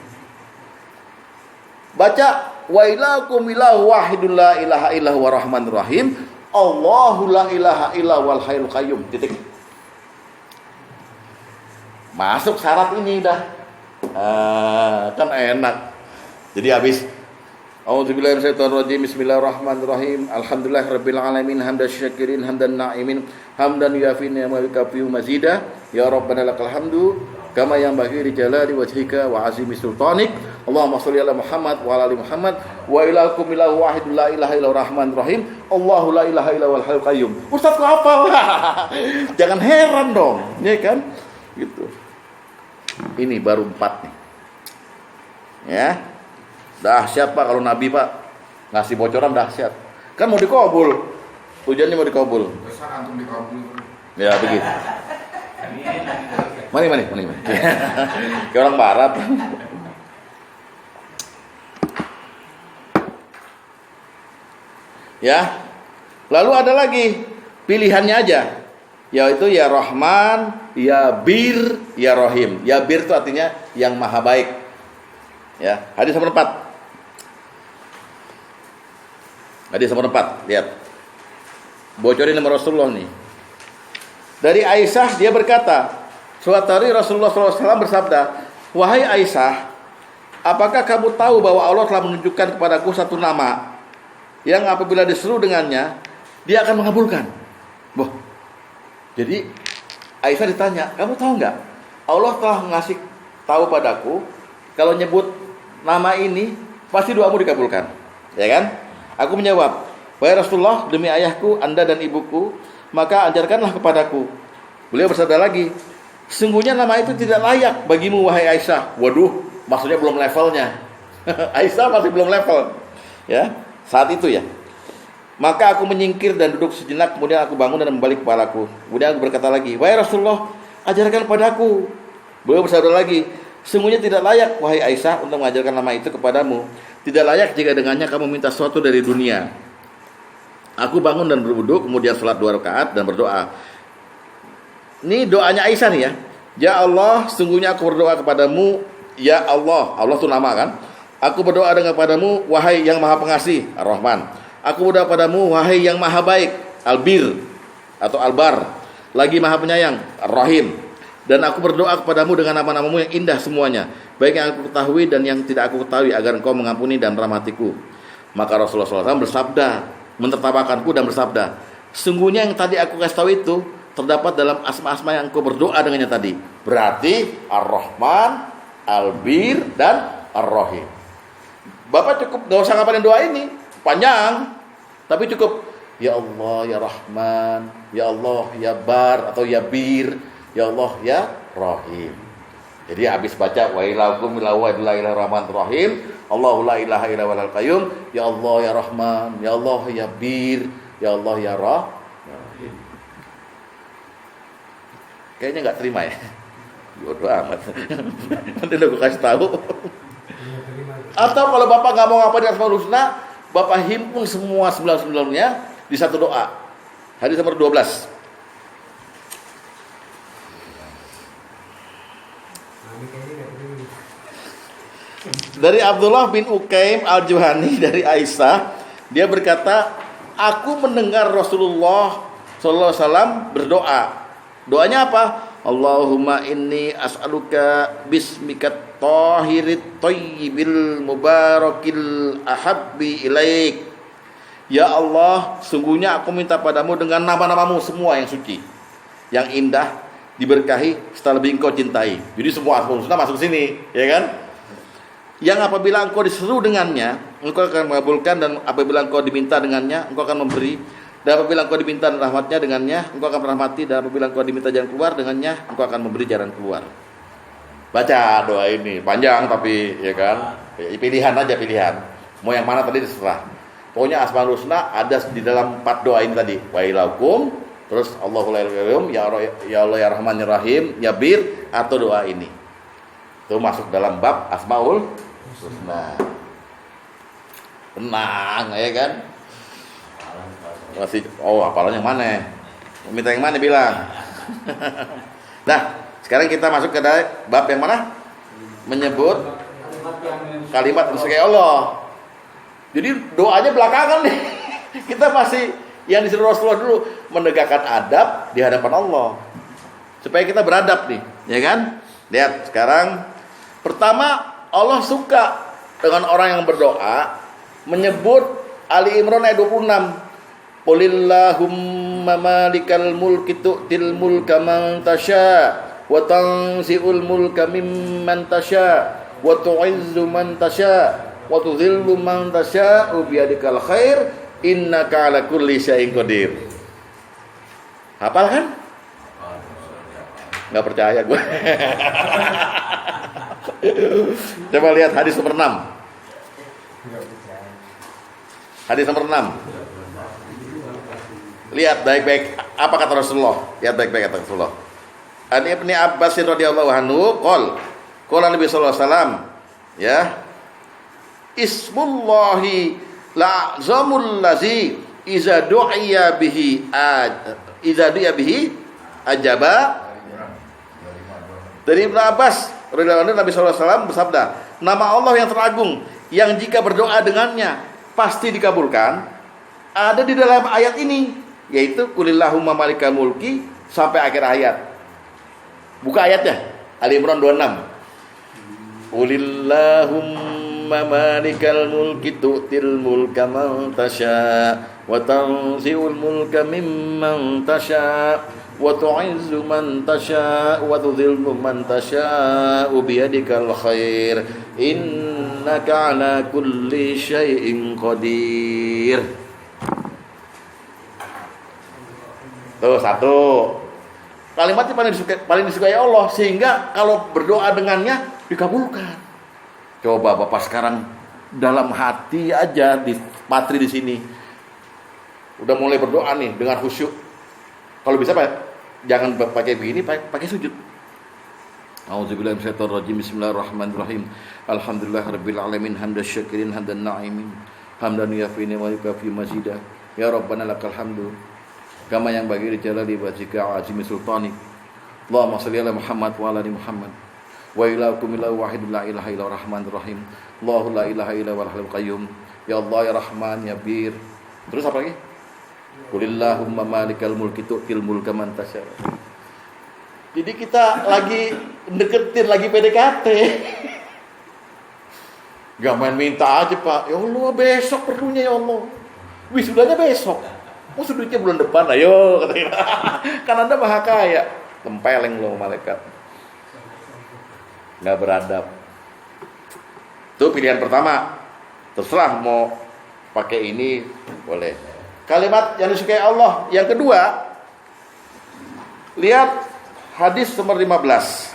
Baca wa ilahukum ilahu wahidun la ilaha illahu wa rahmanir rahim. Allahu la ilaha illa wal hayyul qayyum. Titik. Masuk syarat ini dah. Kan enak. Jadi habis A'udzubillahi minasyaitonir rajim. Bismillahirrahmanirrahim. Alhamdulillahirabbil alamin hamdan syakirin hamdan na'imin hamdan yuafi ni'mal kafiyu mazida. Ya Rabbana lakal hamdu kama yanbaghi li jalali wajhika wa azimi sultanik. Allahumma shalli ala Muhammad wa ala ali Muhammad wa ilahukum ilahu wahidun la ilaha illa rahmanir rahim. Allahu la ilaha illa wal hayyul qayyum. Ustaz kok hafal? Jangan heran dong, ya kan? Gitu. Ini baru 4 nih. Ya. Dahsyat Pak kalau Nabi Pak ngasih bocoran dahsyat. Kan mau dikabul. Tujuannya mau dikabul. Besar antum dikabul. Ya begitu. Mari. Kayak orang barat. Ya. Lalu ada lagi pilihannya aja. Yaitu ya Rahman, ya Bir, ya Rahim. Ya Bir itu artinya yang maha baik. Ya, hadis nomor 4. Hadis nomor 4, lihat. Bocorin nama Rasulullah nih. Dari Aisyah dia berkata, suatu hari Rasulullah SAW bersabda, wahai Aisyah, apakah kamu tahu bahwa Allah telah menunjukkan kepadaku satu nama yang apabila diseru dengannya, dia akan mengabulkan. Wah, jadi Aisyah ditanya, kamu tahu nggak? Allah telah ngasih tahu padaku, kalau nyebut nama ini pasti doamu dikabulkan, ya kan? Aku menjawab, wahai Rasulullah, demi ayahku, anda dan ibuku, maka ajarkanlah kepadaku. Beliau bersabda lagi, sesungguhnya nama itu tidak layak bagimu wahai Aisyah. Waduh, maksudnya belum levelnya. Aisyah masih belum level, ya saat itu ya. Maka aku menyingkir dan duduk sejenak, kemudian aku bangun dan membalik kepalaku. Kemudian aku berkata lagi, wahai Rasulullah, ajarkan padaku. Beliau bersabda lagi, sesungguhnya tidak layak wahai Aisyah untuk mengajarkan nama itu kepadamu. Tidak layak jika dengannya kamu minta sesuatu dari dunia. Aku bangun dan berwudu, kemudian sholat 2 rakaat dan berdoa. Ini doanya Aisyah nih ya. Ya Allah, sungguhnya aku berdoa kepadamu. Ya Allah, Allah itu nama kan. Aku berdoa dengan kepadamu, wahai yang maha pengasih, Ar-Rahman. Aku berdoa padamu, wahai yang maha baik, Al-Bir atau Al-Bar, lagi maha penyayang, Ar-Rahim. Dan aku berdoa kepadamu dengan nama-namamu yang indah semuanya, baik yang aku ketahui dan yang tidak aku ketahui, agar engkau mengampuni dan merahmatiku. Maka Rasulullah SAW bersabda, mentertawakanku dan bersabda, sungguhnya yang tadi aku kasih tahu itu terdapat dalam asma-asma yang engkau berdoa dengannya tadi. Berarti Ar-Rahman, Al-Bir, dan Ar-Rahim. Bapak cukup gak usah ngapalin doa ini, panjang, tapi cukup ya Allah ya Rahman, ya Allah ya Bar atau ya Bir, ya Allah ya Rahim. Jadi habis baca wa ilahukum ilahu la ilaha rahmanir rahim, Allahu la ilaha illa wal qayyum, ya Allah ya Rahman, ya Allah ya Bir, ya Allah ya Rahim. Kayaknya nggak terima ya. Bodoh amat. Nanti udah gue kasih tahu. Atau kalau Bapak nggak mau ngapa di Asmaul Husna, Bapak himpun semua 99-nya di satu doa. Hadis nomor 12. Dari Abdullah bin Ukaim al-Juhani dari Aisyah, dia berkata, aku mendengar Rasulullah SAW berdoa. Doanya apa? Allahumma inni as'aluka bismikat tahirit thayyibil mubarakil ahabbi ilaik. Ya Allah, sungguhnya aku minta padamu dengan nama-namamu semua yang suci, yang indah, diberkahi, serta lebih engkau cintai. Jadi semua Asmaul Husna masuk sini, ya kan? Yang apabila engkau diseru dengannya, engkau akan mengabulkan, dan apabila engkau diminta dengannya, engkau akan memberi. Dan apabila engkau diminta rahmatnya dengannya, engkau akan merahmati. Dan apabila engkau diminta jalan keluar dengannya, engkau akan memberi jalan keluar. Baca doa ini, panjang tapi ya kan, pilihan aja, pilihan. Mau yang mana tadi terserah. Pokoknya Asmaul Husna ada di dalam 4 doa ini tadi. Wa ilaukum, terus Allahu la ilaha illallah, ya Allah ya Rahman ya Rahim, ya Bir, atau doa ini. Itu masuk dalam bab Asmaul Husna. Tenang ya kan. Masih, hafalan yang mana? Minta yang mana bilang. Nah, sekarang kita masuk ke bab yang mana? Menyebut kalimat disukai Allah. Jadi doanya belakangan nih. Kita masih yang disuruh Rasulullah dulu menegakkan adab di hadapan Allah. Supaya kita beradab nih, ya kan? Lihat sekarang. Pertama, Allah suka dengan orang yang berdoa menyebut Ali Imran ayat 26. Qulillahumma malikal mulki tu'til mulka man tasya wa tanzi'ul mulka mimman tasya wa tu'izzu man tasya wa tudhillu man tasya biyadikal khair innaka ala kulli syai'in qadir. Hafal kan? Nggak percaya gue. Coba lihat hadis nomor 6. Hadis nomor 6. Lihat baik-baik apa kata Rasulullah. Lihat baik-baik kata Rasulullah. An Ibnu Abbas radhiyallahu anhu qala Nabi sallallahu alaihi wasallam, ya. Ismullahi la'zamul ladzi iza du'iya bihi ajaba. Dari Ibnu Abbas radhiyallahu anhu, Nabi sallallahu alaihi wasallam bersabda, nama Allah yang teragung yang jika berdoa dengannya pasti dikabulkan ada di dalam ayat ini, yaitu Qulillahumma malikal mulki sampai akhir ayat. Buka ayatnya, Ali Imran 26. Qulillahumma malikal mulki tu'til mulka man tasya wa tanzi'ul mulka mimman tasya wa tu'izzu man tasya wa tudhillu man tasya biyadikal khair innaka ala kulli syai'in qadir. Tuh satu. Kalimatnya paling disukai Allah sehingga kalau berdoa dengannya dikabulkan. Coba Bapak sekarang dalam hati aja di patri di sini. Udah mulai berdoa nih dengan khusyuk. Kalau bisa Pak, jangan pakai begini, pakai sujud. A'udzubillahi minasyaitonir rajim. Bismillahirrahmanirrahim. Alhamdulillahirabbil alamin hamdan syakirin hamdan na'imin. Hamdan yafi wa yukafi mazidah. Ya Rabbana lakal hamdu. Kama yang bagi jalali wajhika azimi sultanik. Allahumma shalli ala Muhammad wa ala ali Muhammad. Wa ilahukum ilahu wahidun la ilaha illa rahmanir rahim. Allahu la ilaha illa wal hayyul qayyum. Ya Allah ya Rahman ya Bir. Terus apa lagi? Qulillahumma malikal mulki tu'til mulka man tasya. Jadi kita lagi deketin, lagi PDKT. Gak main minta aja Pak. Ya Allah besok perlunya ya Allah. Wisudanya besok. Oh sudutnya bulan depan, ayo katanya. Kan Anda maha kaya. Tempeleng loh malaikat. Nggak beradab. Itu pilihan pertama. Terserah mau pakai ini boleh. Kalimat yang disukai Allah. Yang kedua, lihat hadis nomor 15.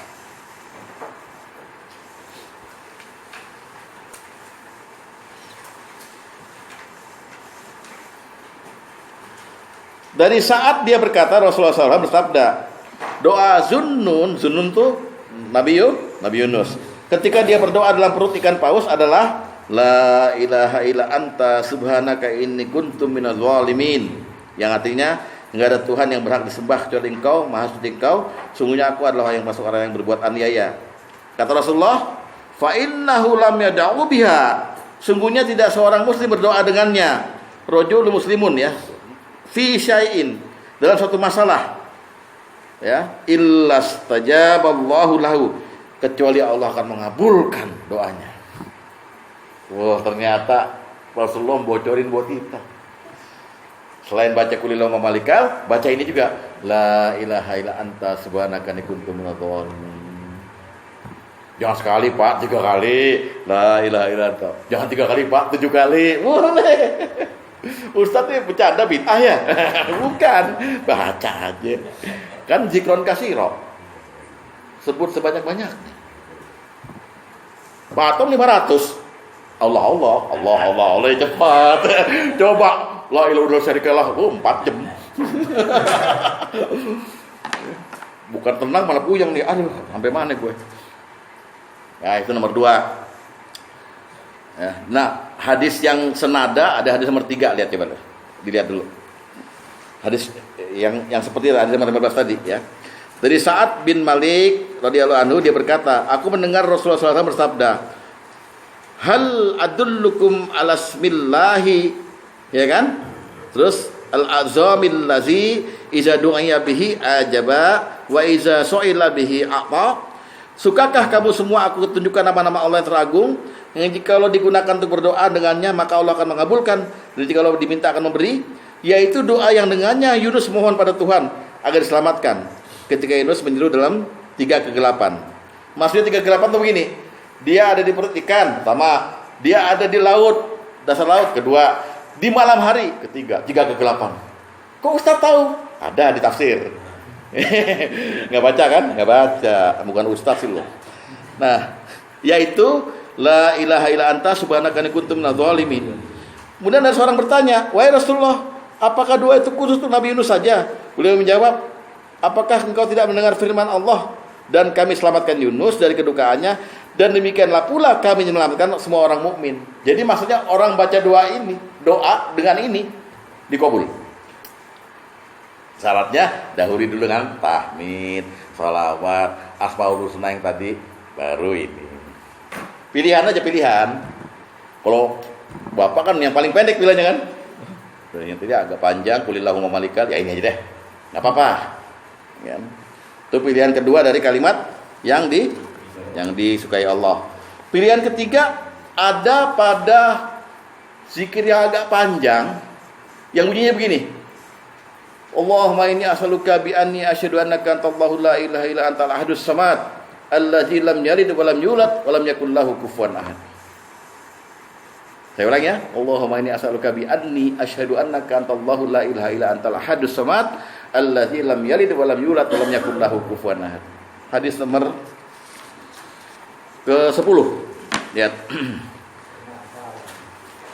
Dari saat dia berkata, Rasulullah SAW bersabda, doa Zunnun tuh Nabi Yunus. Ketika dia berdoa dalam perut ikan paus adalah La ilaha illa anta subhanaka inni kuntum minadz zalimin. Yang artinya enggak ada Tuhan yang berhak disembah kecuali Engkau, Maha Suci Engkau. Sungguhnya aku adalah yang masuk orang yang berbuat aniaya. Kata Rasulullah, fa innahu lam yad'u biha. Sungguhnya tidak seorang muslim berdoa dengannya. Rajulun muslimun ya. Fi syai'in, dalam suatu masalah ya, illastajaballahu lahu, kecuali Allah akan mengabulkan doanya. Wah, ternyata Rasulullah bocorin buat kita. Selain baca Qulillahumma malikal, baca ini juga la ilaha illa anta subhanaka inni kuntu minadz zalimin. Jangan sekali Pak, 3 kali la ilaha illa anta. Jangan 3 kali Pak, 7 kali. Boleh. Ustadz ini bercanda bid'ah ya? Bukan, baca aja. Kan zikron kasiro, sebut sebanyak-banyaknya. Patung 500. Allah cepat. Coba la ilaha illallah syarikalah 4 jam. Bukan tenang malah puyeng nih. Aduh, sampai mana gue? Ya, itu nomor 2. Ya, nah, hadis yang senada ada hadis nomor 3, lihat coba. Dilihat dulu. Hadis yang seperti hadis nomor 15 tadi ya. Dari Sa'ad bin Malik radhiyallahu anhu dia berkata, aku mendengar Rasulullah SAW bersabda, hal adullukum ala smillahi, ya kan? Terus al-azamil lazi iza du'iya bihi ajaba wa iza su'ila bihi a'ta. Sukakah kamu semua aku tunjukkan nama-nama Allah yang teragung, yang jikalau digunakan untuk berdoa dengannya maka Allah akan mengabulkan, dan jikalau diminta akan memberi, yaitu doa yang dengannya Yunus mohon pada Tuhan agar diselamatkan ketika Yunus menyeru dalam 3 kegelapan. Maksudnya 3 kegelapan itu begini, dia ada di perut ikan, pertama, dia ada di laut, dasar laut, kedua, di malam hari, ketiga, 3 kegelapan. Kok Ustaz tahu? Ada di tafsir. Nggak baca kan? Nggak baca, bukan Ustaz sih lo. Nah, yaitu la ilaha illa anta subhanaka inni kuntu minadz zalimin. Kemudian ada seorang bertanya, wahai Rasulullah, apakah doa itu khusus untuk Nabi Yunus saja? Beliau menjawab, apakah engkau tidak mendengar firman Allah, dan kami selamatkan Yunus dari kedukaannya, dan demikianlah pula kami menyelamatkan semua orang mukmin. Jadi maksudnya orang baca doa dengan ini dikabul. Syaratnya dahului dulu dengan tahmid, sholawat, asmaul husna yang tadi, baru ini. Pilihan aja pilihan. Kalau Bapak kan yang paling pendek pilihannya kan. Yang tadi agak panjang, kulillahumma malikal, ya ini aja deh. Enggak apa-apa. Ya. Itu pilihan kedua dari kalimat yang disukai Allah. Pilihan ketiga ada pada zikir yang agak panjang yang bunyinya begini. Allahumma inni as'aluka bi anni asyhadu annaka antallahu la ilaha illa antal ahadus samad allazi lam yalid wa lam yulad wa lam yakul lahu kufuwan ahad. Saya ulang ya. Allahumma inni as'aluka bi anni asyhadu annaka antallahu la ilaha illa antal ahadus samad allazi lam yalid wa lam yulad wa lam yakul lahu kufuwan ahad. Hadis nomor ke-10. Lihat.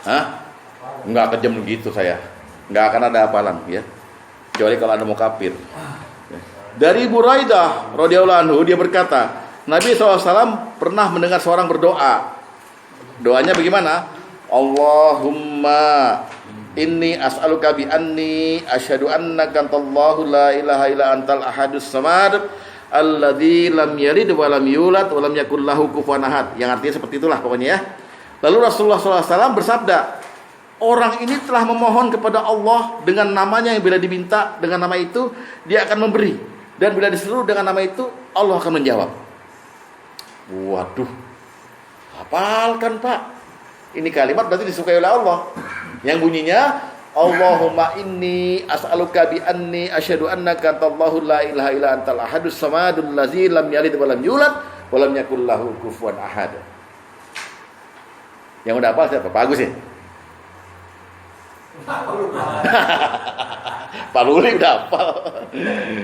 Hah? Enggak kejam begitu saya. Enggak akan ada hafalan ya. Kecuali kalau Anda mau kafir. Dari Buraidah radhiyallahu anhu, dia berkata, Nabi SAW pernah mendengar seorang berdoa. Doanya bagaimana? Allahumma inni as'aluka bi anni asyhadu annaka antallahu la ilaha illa antal ahadus samad alladzi lam yalid wa lam yulad wa lam yakul lahu kufuwan ahad. Yang artinya seperti itulah pokoknya ya. Lalu Rasulullah SAW bersabda, orang ini telah memohon kepada Allah dengan namanya yang bila diminta dengan nama itu dia akan memberi, dan bila diseru dengan nama itu Allah akan menjawab. Waduh, hafalkan Pak. Ini kalimat berarti disukai oleh Allah, yang bunyinya Allahumma inni as'aluka bi anni asyhadu annaka antallahu la ilaha illa antal ahadus samadul ladzi lam yalid wa lam yulad wa lam yakul lahu kufuwan ahad. Yang udah hafal siapa? Pak Agus ya? Pak Luli udah hafal.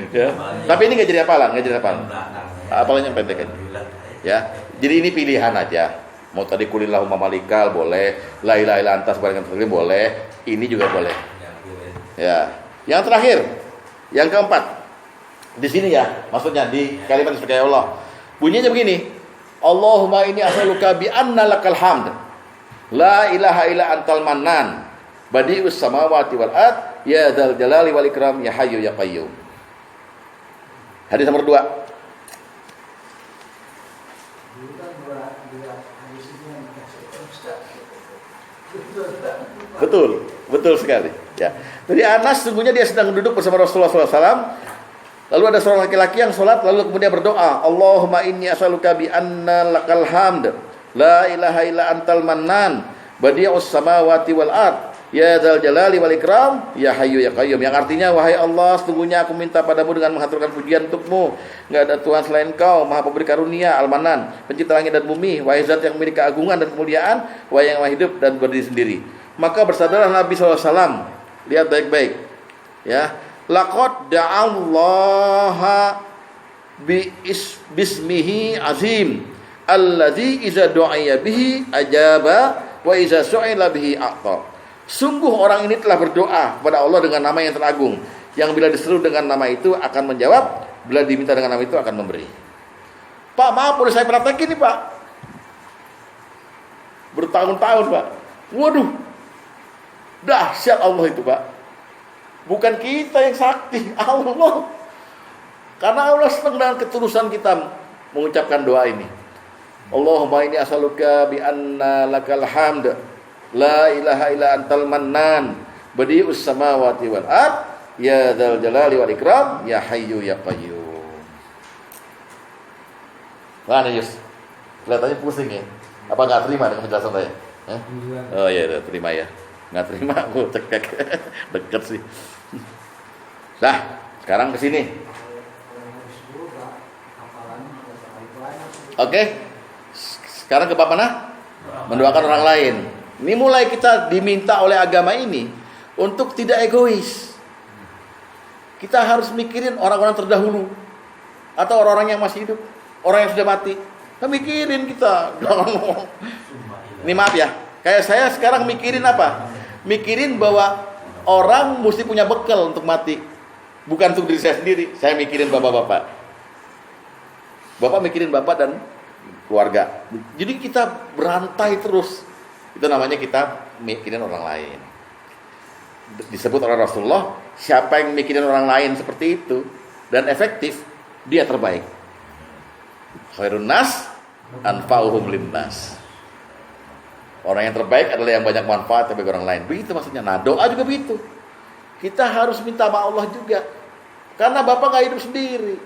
Ya. Tapi ini nggak jadi hafalan, Hafalannya pendek aja. Ya. Jadi ini pilihan aja. Mau tadi kulillahumma malikal boleh, la ilaha illa anta subhanaka boleh, ini juga boleh. Ya. Yang terakhir, yang keempat. Di sini ya, maksudnya di kalimat seperti Allah. Bunyinya begini. Allahumma inni as'aluka bi anna lakal hamd. La ilaha illa antal mannan. Badi'us samawati wal ard ya dzal jalali wal ikram ya hayyu ya qayyum. Hadis nomor 2. Betul sekali. Ya. Jadi Anas sungguhnya dia sedang duduk bersama Rasulullah SAW. Lalu ada seorang laki-laki yang sholat lalu kemudian berdoa, Allahumma inni as'aluka bi anna lakal hamd, la ilaha illa antal mannan, badi'us samawati wal ard. Ya dzal jalali wal ikram ya hayyu ya qayyum. Yang artinya wahai Allah, sesungguhnya aku minta padamu dengan menghaturkan pujian untukmu, enggak ada Tuhan selain Kau, Maha Pemberi karunia, Al-Manan, Pencipta langit dan bumi, wahai Zat yang memiliki keagungan dan kemuliaan, wahai yang maha hidup dan berdiri sendiri. Maka bersadarlah Nabi SAW. Lihat baik-baik. Ya, laqad da'allaha bismihi azim allazi iza du'iya bihi ajaba wa iza su'ila bihi a'ta. Sungguh orang ini telah berdoa kepada Allah dengan nama yang teragung, yang bila diseru dengan nama itu akan menjawab, bila diminta dengan nama itu akan memberi. Pak, maaf boleh saya praktekin nih Pak? Bertahun-tahun Pak. Waduh, dahsyat Allah itu Pak. Bukan kita yang sakti, Allah. Karena Allah senang dengan ketulusan kita mengucapkan doa ini. Allahumma inni as'aluka bi anna lakal hamd la ilaha illa antal mannan badi'us samawati wal ard ya dzal jalali wal ikram ya hayyu ya qayyum. Mana Yus? Kelihatannya pusing ya. Apa nggak terima dengan penjelasan saya? Oh iya, udah terima ya. Nggak terima, aku cekek. Deket sih. Nah, sekarang ke sini. Oke. Sekarang ke bab mana? Mendoakan orang lain. Ini mulai kita diminta oleh agama ini untuk tidak egois. Kita harus mikirin orang-orang terdahulu atau orang-orang yang masih hidup, orang yang sudah mati. Kita mikirin kita. Ini maaf ya. Kayak saya sekarang mikirin apa? Mikirin bahwa orang mesti punya bekal untuk mati. Bukan untuk diri saya sendiri. Saya mikirin bapak-bapak. Bapak mikirin bapak dan keluarga. Jadi kita berantai terus. Itu namanya kita mikirin orang lain. Disebut oleh Rasulullah, siapa yang mikirin orang lain seperti itu dan efektif, dia terbaik. Khairun nas anfa'uhum linnas. Orang yang terbaik adalah yang banyak manfaat bagi orang lain. Begitu maksudnya. Nah, doa juga begitu. Kita harus minta sama Allah juga. Karena Bapak gak hidup sendiri.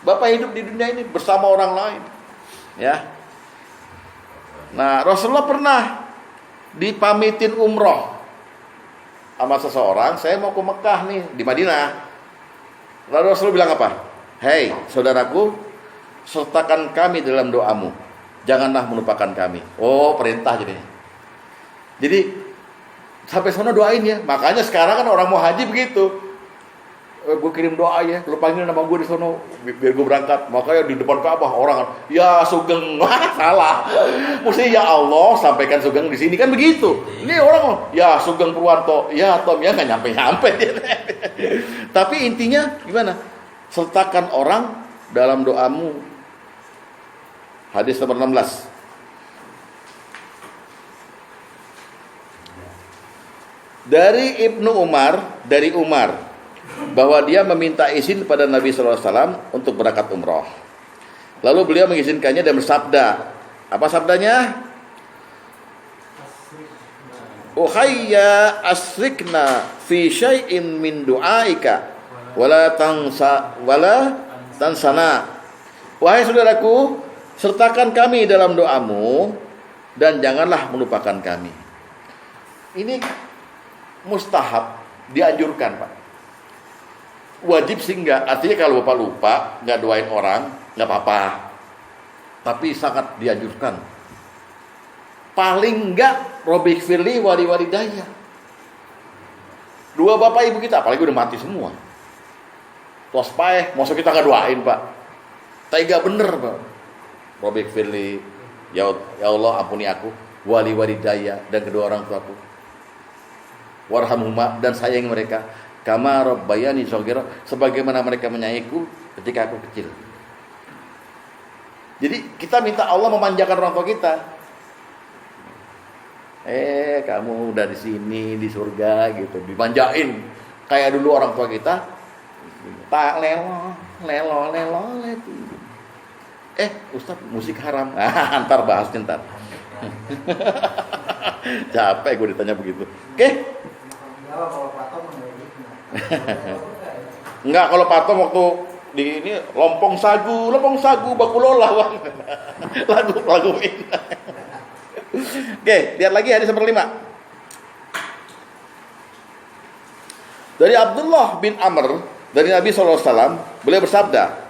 Bapak hidup di dunia ini bersama orang lain. Ya. Nah, Rasulullah pernah dipamitin umroh sama seseorang. Saya mau ke Mekah nih, di Madinah. Lalu Rasulullah bilang apa? Hei, saudaraku, sertakan kami dalam doamu. Janganlah melupakan kami. Oh, perintah jadinya. Jadi sampai sana doain ya. Makanya sekarang kan orang mau haji begitu. Gue kirim doa ya, lu panggil nama gue di sana biar gue berangkat. Makanya di depan Ka'bah orang ya Sugeng, salah. Mesti ya Allah sampaikan Sugeng di sini kan begitu. Ini orang ya Sugeng Purwanto, ya Tom ya nggak nyampe. Tapi intinya gimana? Sertakan orang dalam doamu. Hadis nomor 16. Dari Ibnu Umar, dari Umar, bahwa dia meminta izin pada Nabi SAW untuk berangkat umroh. Lalu beliau mengizinkannya dan bersabda, apa sabdanya? Uhayya asrikna fi syai'in min du'aika wala tansana. Wahai saudaraku, sertakan kami dalam doamu dan janganlah melupakan kami. Ini mustahab, dianjurkan Pak. Wajib sih enggak, artinya kalau Bapak lupa, enggak doain orang, enggak apa-apa. Tapi sangat dianjurkan. Paling enggak, Robik Firli wali daya. Dua bapak ibu kita, apalagi udah mati semua. Tos paeh, masa kita enggak doain Pak? Tega bener Pak. Robik Firli, ya Allah ampuni aku, wali daya dan kedua orang tuaku. Warhamhuma dan sayang mereka. Kama rabbayani shaghira, sebagaimana mereka menyayangiku ketika aku kecil. Jadi kita minta Allah memanjakan orang tua kita. Kamu udah di sini di surga gitu, dimanjain. Kayak dulu orang tua kita tak lelo. Ustaz musik haram. Ntar bahas ntar. Capek gue ditanya begitu. Oke? Enggak, kalau patung waktu di ini lompong sagu bakulola bang. lagu ini. Oke, lihat lagi hadis nomor 5. Dari Abdullah bin Amr dari Nabi SAW, beliau bersabda,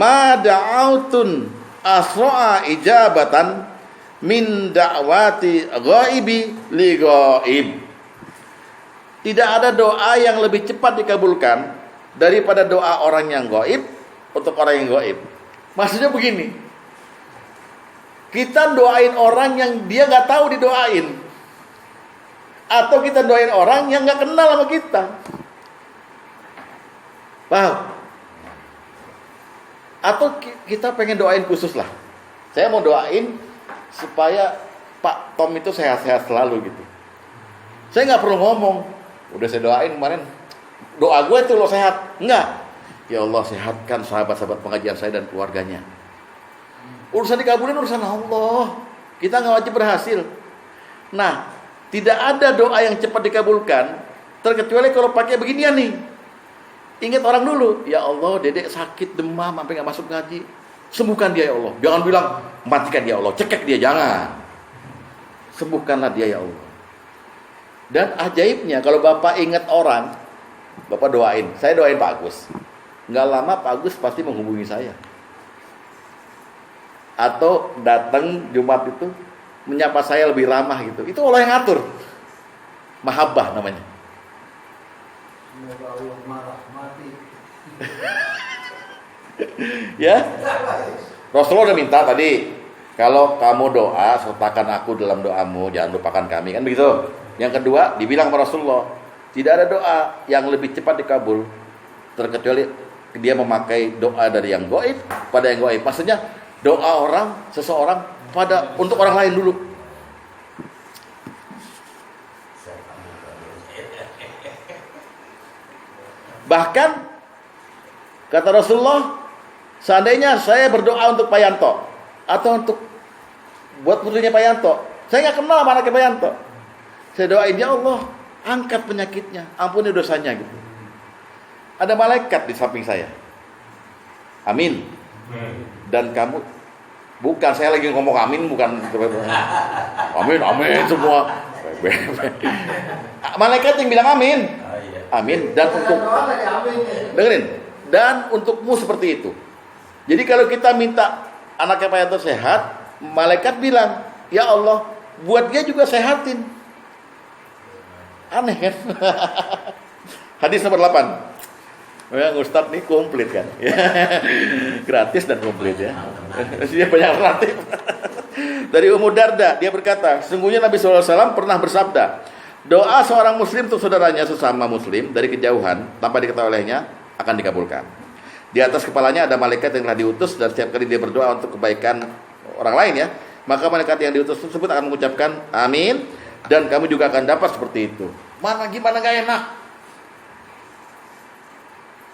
ma da'autun asra'a ijabatan min da'wati ghaibi li ghaib. Tidak ada doa yang lebih cepat dikabulkan daripada doa orang yang gaib untuk orang yang gaib. Maksudnya begini, kita doain orang yang dia nggak tahu didoain, atau kita doain orang yang nggak kenal sama kita. Paham? Atau kita pengen doain khusus lah. Saya mau doain supaya Pak Tom itu sehat-sehat selalu gitu. Saya nggak perlu ngomong. Udah saya doain kemarin. Doa gue tuh lo sehat. Enggak. Ya Allah sehatkan sahabat-sahabat pengajian saya dan keluarganya. Urusan dikabulin urusan Allah. Kita nggak wajib berhasil. Nah, tidak ada doa yang cepat dikabulkan terkecuali kalau pakai beginian nih. Ingat orang dulu, ya Allah, dedek sakit demam sampai nggak masuk ngaji. Sembuhkan dia ya Allah. Jangan bilang matikan dia ya Allah, cekek dia, jangan. Sembuhkanlah dia ya Allah. Dan ajaibnya kalau Bapak ingat orang, Bapak doain. Saya doain Pak Agus. Nggak lama Pak Agus pasti menghubungi saya. Atau datang Jumat itu menyapa saya lebih ramah gitu. Itu Allah yang ngatur. Mahabbah namanya. Semoga Allah marah, mati. Ya. Rasulullah udah minta tadi, kalau kamu doa, sertakan aku dalam doamu, jangan lupakan kami, kan begitu. Yang kedua, dibilang sama Rasulullah, tidak ada doa yang lebih cepat dikabul terkecuali dia memakai doa dari yang gaib pada yang gaib. Maksudnya doa orang, seseorang pada untuk orang lain dulu. Bahkan kata Rasulullah, seandainya saya berdoa untuk Pak Yanto atau untuk buat putrinya Pak Yanto, saya nggak kenal sama anaknya Pak Yanto, saya doain, ya Allah, angkat penyakitnya, ampuni dosanya gitu. Ada malaikat di samping saya. Amin. Dan kamu, bukan saya lagi ngomong amin, bukan amin, amin semua. Malaikat yang bilang amin. Amin. Dan untuk dengerin, dan untukmu seperti itu. Jadi kalau kita minta anaknya Pak Yanto sehat, malaikat bilang, ya Allah, buat dia juga sehatin. Aneh kan? Hadis nomor 8. Memang Ustadz nih komplit kan? Gratis dan komplit ya. Dia banyak relatif. Dari Ummu Darda, dia berkata, sesungguhnya Nabi SAW pernah bersabda, doa seorang muslim untuk saudaranya sesama muslim dari kejauhan tanpa diketahui olehnya akan dikabulkan. Di atas kepalanya ada malaikat yang telah diutus, dan setiap kali dia berdoa untuk kebaikan orang lain ya, maka malaikat yang diutus tersebut akan mengucapkan amin, dan kamu juga akan dapat seperti itu. Gimana gak enak?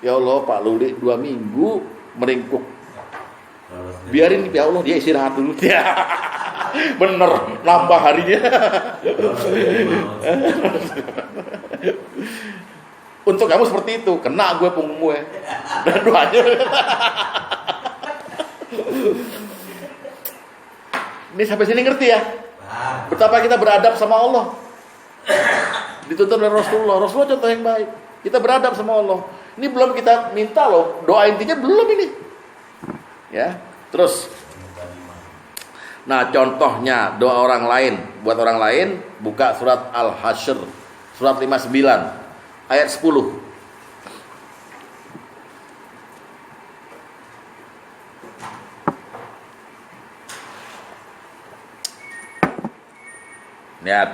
Ya Allah, Pak Luli 2 minggu meringkuk. Biarin ya Allah, dia istirahat dulu. Bener, nambah harinya. Untuk kamu seperti itu, kena gue punggung gue. Dan doanya. Ini sampai sini ngerti ya? Betapa kita beradab sama Allah. Dituntut oleh Rasulullah. Rasulullah contoh yang baik. Kita beradab sama Allah. Ini belum kita minta loh. Doa intinya belum ini. Ya, terus. Nah, contohnya doa orang lain, buat orang lain, buka surat Al-Hasyr, surat 59, ayat 10. Lihat.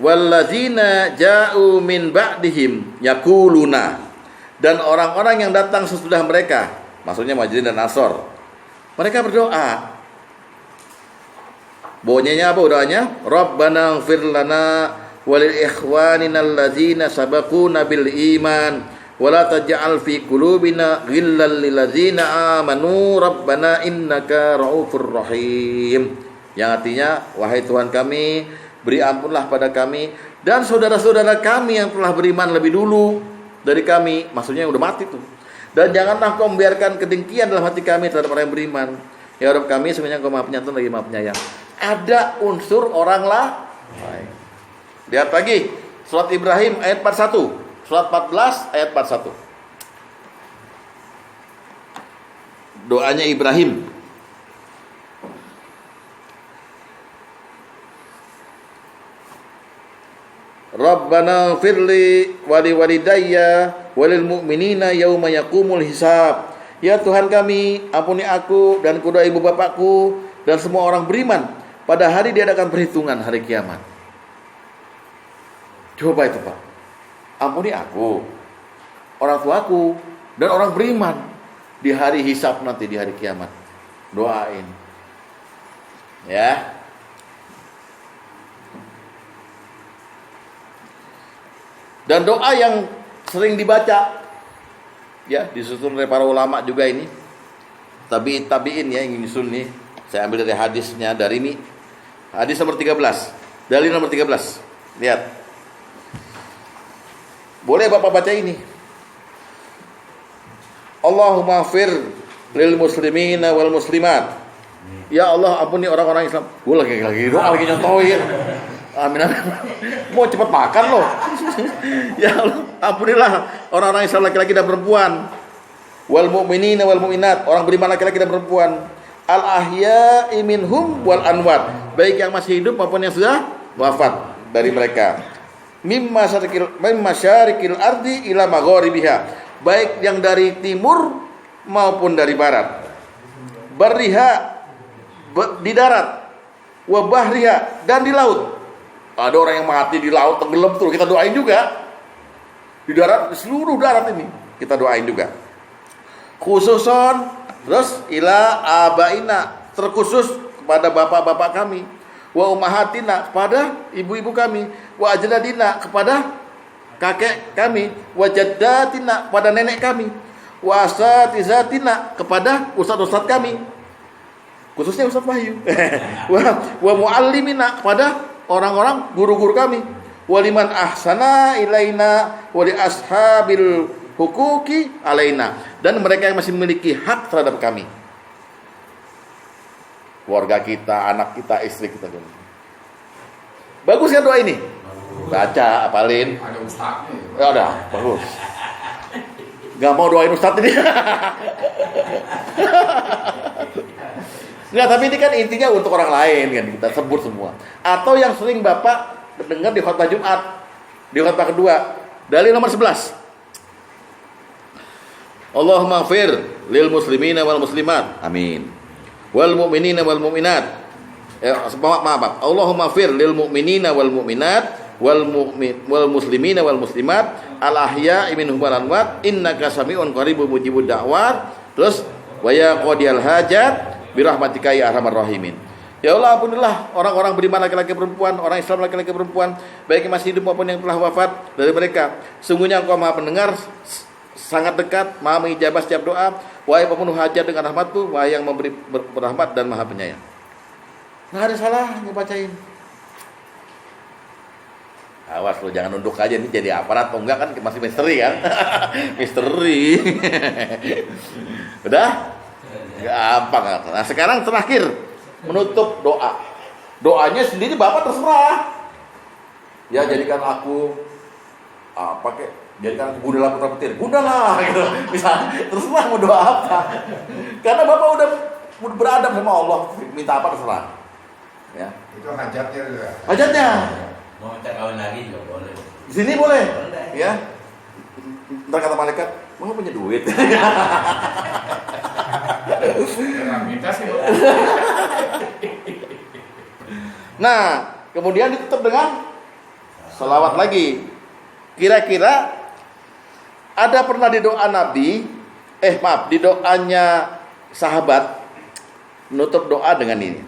Walladzina ja'u min ba'dihim yaquluna, dan orang-orang yang datang sesudah mereka, maksudnya Muhajirin dan Ansor, mereka berdoa. Bunyinya apa doanya? Rabbana ighfir lana walil ikhwanina alladzina sabaquna bil iman wa la taj'al fi qulubina ghillan lil ladzina amanu rabbana innaka ra'ufur rahim. Yang artinya, wahai Tuhan kami, beri ampunlah pada kami dan saudara-saudara kami yang telah beriman lebih dulu dari kami, maksudnya yang udah mati tuh. Dan janganlah kau membiarkan kedengkian dalam hati kami terhadap orang yang beriman. Ya Rabb kami, sebenarnya Engkau Maha Penyantun lagi Maha Penyayang. Ada unsur orang lah. Lihat lagi surat Ibrahim ayat 41, surat 14 ayat 41. Doanya Ibrahim. Rabbana firli wali walidayya walil mu'minina yauma yaqumul hisab. Ya Tuhan kami, ampuni aku dan kedua ibu bapakku dan semua orang beriman pada hari diadakan perhitungan hari kiamat. Coba itu Pak. Ampuni aku, orang tuaku dan orang beriman di hari hisab nanti, di hari kiamat. Doain. Ya. Dan doa yang sering dibaca, ya, disusun oleh para ulama juga ini. tabi'in ya yang nyusun nih. Saya ambil dari hadisnya dari ini. Hadis nomor 13. Dalil nomor 13. Lihat. Boleh Bapak baca ini. Allahumma fir lil muslimina wal muslimat. Ya Allah, ampuni orang-orang Islam. Gue lagi doa, lagi nyontohin. Amin amin. Mau cepat makan loh. Ya Allah, ampunilah orang-orang Islam laki-laki dan perempuan. Wal mu'minina wal mu'minat, orang beriman laki-laki dan perempuan. Al ahya'i minhum wal anwat, baik yang masih hidup maupun yang sudah wafat dari mereka. Mimma syarikil ardi ila magharibiha, baik yang dari timur maupun dari barat. Barriha, di darat, wa bahriha, dan di laut. Ada orang yang mati di laut tenggelam tuh, kita doain juga. Di darat, di seluruh darat ini kita doain juga. Khususon, terus ila abaina, terkhusus kepada bapak-bapak kami. Wa ummahatina, kepada ibu-ibu kami. Wa ajdadina, kepada kakek kami. Wa jaddatina, kepada nenek kami. Wa asatizatina, kepada ustaz-ustaz kami, khususnya Ustaz Wahyu. Wa muallimina, kepada orang-orang guru-guru kami. Wa liman ahsana ilaina wa li ashabil hukuki alaina, dan mereka yang masih memiliki hak terhadap kami, keluarga kita, anak kita, istri kita. Bagus ya doa ini? Baca, apalin. Ada ustaznya. Ya udah, bagus. Gak mau doain ustaz ini. Nggak, tapi ini kan intinya untuk orang lain kan, kita sebut semua. Atau yang sering Bapak dengar di khutbah Jumat, di khutbah kedua, dalil nomor 11. Allahumma ighfir lil muslimina wal muslimat. Amin. Wal mu'minina wal mu'minat. Maaf. Allahumma ighfir lil mu'minina wal mu'minat wal muslimina wal muslimat al ahya'i minhum wal amwat innaka sami'un qaribun mujibud da'wat. Terus wa ya qadiyal hajat bi rahmatika ya arhamar rahimin. Ya Allah, ampunilah orang-orang beriman laki-laki perempuan, orang Islam laki-laki perempuan, baik yang masih hidup maupun yang telah wafat dari mereka. Sungguhnya Engkau Maha pendengar, sangat dekat, Maha mengijabah setiap doa. Wahai pemenuh hajat dengan rahmat-Mu, wahai yang memberi berahmat dan Maha penyayang. Nggak ada salahnya bacain. Awas lo, jangan nunduk aja nih jadi aparat atau enggak kan, masih misteri kan. Misteri. Udah? Gampang. Nah sekarang terakhir, menutup doa. Doanya sendiri Bapak terserah. Ya jadikan aku pakai jadikan aku Gundalah putra petir. Gundalah gitu. Bisa terserah mau doa apa. Karena Bapak udah beradab sama Allah, minta apa terserah. Ya. Itu hajatnya juga. Hajatnya. Mau minta kawin lagi juga boleh. Di sini boleh. Boleh. Ya. Ntar kata malaikat, "Mau punya duit?" Jangan minta sih. Nah, kemudian ditutup dengan selawat lagi. Kira-kira ada pernah di doa Nabi, di doanya sahabat menutup doa dengan ini.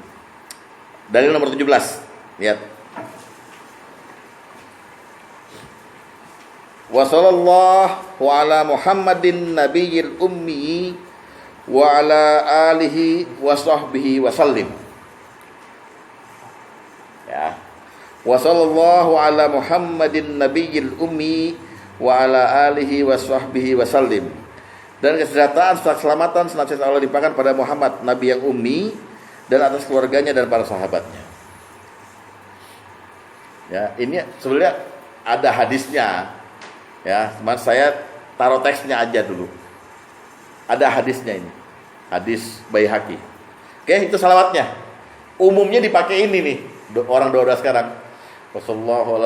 Dalil nomor 17. Lihat. Wa sallallahu ala Muhammadin nabiyil ummi wa ala alihi wa sahbihi wa sallim. Ya. Wa sallallahu ala Muhammadin nabiyil ummi wa ala alihi wa sahbihi wa sallim. Dan kesejahteraan serta keselamatan senantiasa Allah limpahkan pada Muhammad nabi yang ummi dan atas keluarganya dan para sahabatnya. Ya, ini sebenarnya ada hadisnya. Ya, teman saya taruh teksnya aja dulu. Ada hadisnya ini. Hadis Baihaqi. Oke, itu salawatnya. Umumnya dipakai ini nih, orang doa sekarang. Wassallallahu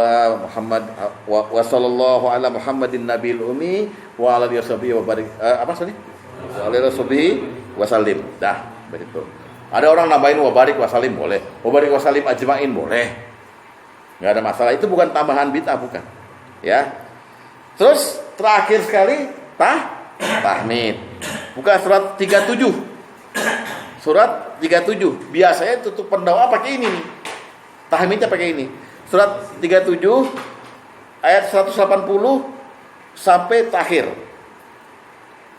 ala Muhammadin nabiyil ummi wa ala alihi washabihi wa barik wa ala washabihi wasallim. Dah, begitu. Ada orang nambahin wa barik wasallim boleh. Wa barik wasallim ajmain boleh. Enggak ada masalah. Itu bukan tambahan bid'ah, bukan. Ya. Terus terakhir sekali tahmid. Buka surat 37. Surat 37. Biasanya tutup pendoa pakai ini nih. Tahmidnya pakai ini. Surat 37 ayat 180 sampai akhir.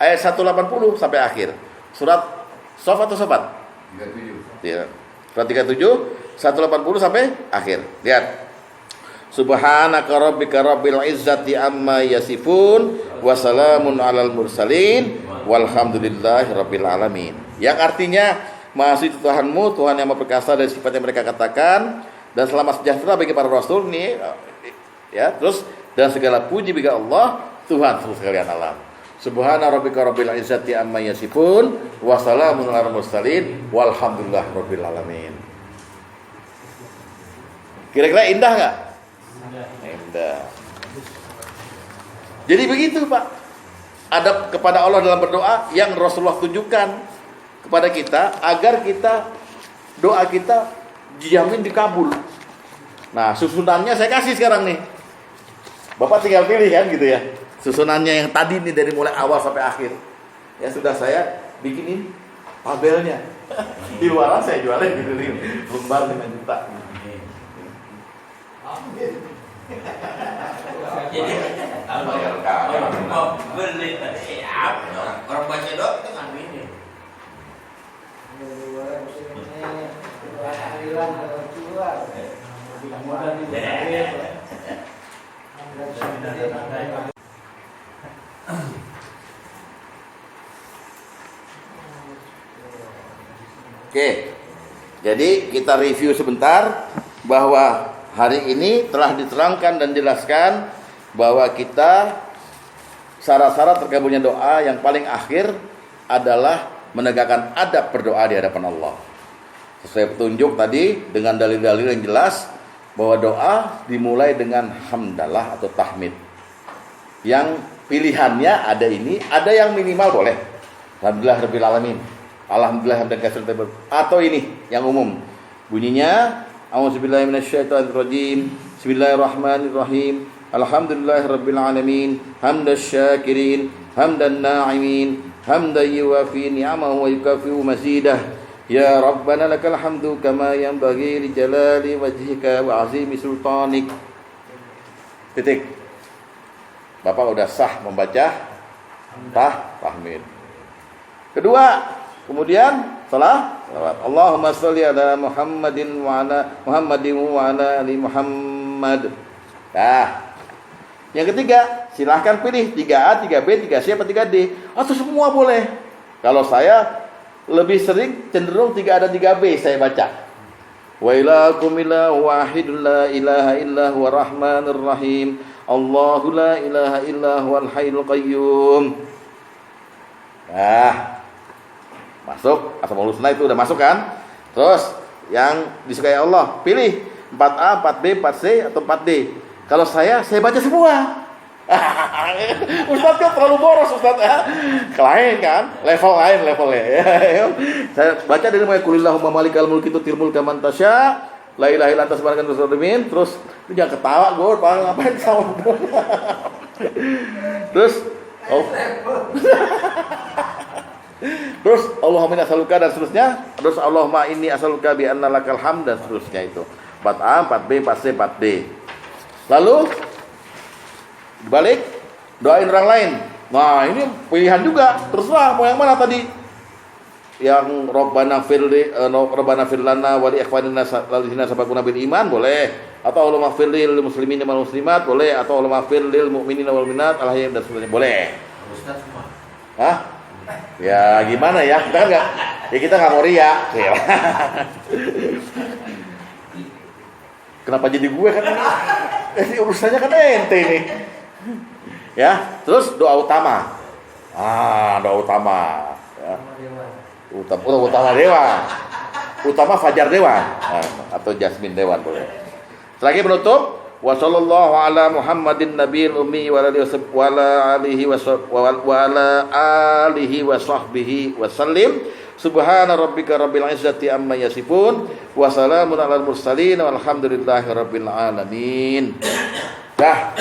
Ayat 180 sampai akhir. Surat Sof atau sobat? 37. Ya. Surat 37 180 sampai akhir. Lihat. Subhanaka rabbika rabbil izzati amma yasifun wa salamun alal mursalin walhamdulillahi rabbil alamin. Yang artinya Maha suci Tuhanmu, Tuhan yang Maha perkasa dari sifat yang mereka katakan, dan selamat sejahtera bagi para rasul nih. Ya, terus dan segala puji bagi Allah, Tuhan seluruh sekalian alam. Subhana rabbika rabbil izzati amma yasifun wa salamun alal mursalin walhamdulillahi rabbil alamin. Kira-kira indah enggak? Indah. Jadi begitu, Pak. Adab kepada Allah dalam berdoa yang Rasulullah tunjukkan kepada kita agar kita doa kita dijamin dikabul. Nah, susunannya saya kasih sekarang nih. Bapak tinggal pilih kan gitu ya. Susunannya yang tadi nih dari mulai awal sampai akhir. Ya sudah saya bikinin tabelnya. Di luaran saya jualin gitu nih. Lembar 5 juta. Jadi beli orang baca doa kita ngambilin. Oke. Jadi kita review sebentar bahwa hari ini telah diterangkan dan jelaskan bahwa kita syarat-syarat terkabulnya doa yang paling akhir adalah menegakkan adab berdoa di hadapan Allah. Sesuai petunjuk tadi dengan dalil-dalil yang jelas bahwa doa dimulai dengan hamdalah atau tahmid. Yang pilihannya ada ini, ada yang minimal boleh. Alhamdulillah rabbil alamin. Alhamdulillah hamdan katsiran atau ini yang umum. Bunyinya a'udzubillahi minasyaitonirrajim. Bismillahirrahmanirrahim. Alhamdulillahirabbil alamin. Hamdasy syakirin, hamdan na'imin, hamdan yuwafi ni'amahu wa yukafi'u mazidah. Ya Rabbana lakal hamdu kama yanbaghi li jalali wajhika wa 'azimi sultanik. Titik. Bapak udah sah membaca tahmid. Kedua, kemudian setelah Allahumma sholli ala Muhammadin wa ala ali Muhammad. Nah, yang ketiga, silahkan pilih 3A, 3B, 3C atau 3D atau semua boleh. Kalau saya lebih sering cenderung 3A dan 3B saya baca. Wa ilahakum ilahu wahidun la ilaha illa huwa rahmanir rahim. Allahu la ilaha illa huwal hayyul qayyum. Nah, masuk Asmaul Husna itu udah masuk kan? Terus yang disukai Allah, pilih 4A, 4B, 4C atau 4D. Kalau saya baca semua. Ustadz kan terlalu boros Ustadz ya. Lain kan, levelnya. Saya baca dari mulai kulillahumma malikal mulki tu'til mulka man tasya, la ilaha illa anta subhanaka inni terus lu jangan ketawa gue, paling ngapain sama. Terus terus Allahumma inni as'aluka dan seterusnya. Terus Allahumma inni as'aluka bi anna lakal hamd dan seterusnya itu. 4A, 4B, 4C, 4D. Lalu dibalik, doain orang lain. Nah, ini pilihan juga. Terserah mau yang mana tadi. Yang Rabbana fir lana wa li ikhwanina alladzina sabaquna bil iman boleh, atau Allahumma fir lil muslimina wal muslimat boleh, atau Allahumma fir lil mu'minina wal mu'minat al hayyim dan sebagainya boleh. Ustaz semua. Hah? Ya gimana ya? Kita enggak mau riya. Kenapa jadi gue kan? Ini urusannya kan ente ini. Ya, terus doa utama. Doa utama. Ya. Utama dewan. Utama Fajar Dewan atau Jasmine Dewan boleh. Terakhir penutup, wa sallallahu ala Muhammadin nabiyil ummi wa ala alihi wa sahbihi wa sallim. Subhana rabbika rabbil izzati amma yasifun wa salamun alal mursalin walhamdulillahi rabbil alamin. Dah.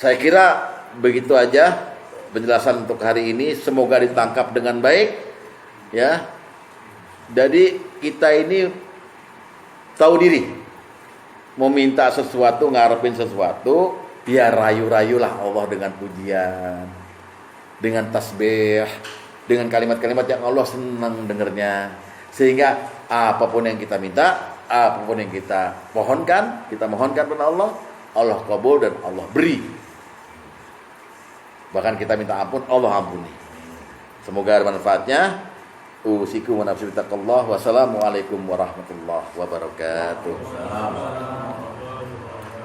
Saya kira begitu aja penjelasan untuk hari ini, semoga ditangkap dengan baik ya. Jadi kita ini tahu diri. Mau minta sesuatu, ngarepin sesuatu, biar rayu-rayulah Allah dengan pujian. dengan tasbih, dengan kalimat-kalimat yang Allah senang dengernya. Sehingga apapun yang kita minta, apapun yang kita mohonkan kepada Allah, Allah kabul dan Allah beri. Bahkan kita minta ampun, Allah ampuni. Semoga ada manfaatnya. Usikum wa nafsi bittaqullah. Wassalamualaikum warahmatullahi wabarakatuh.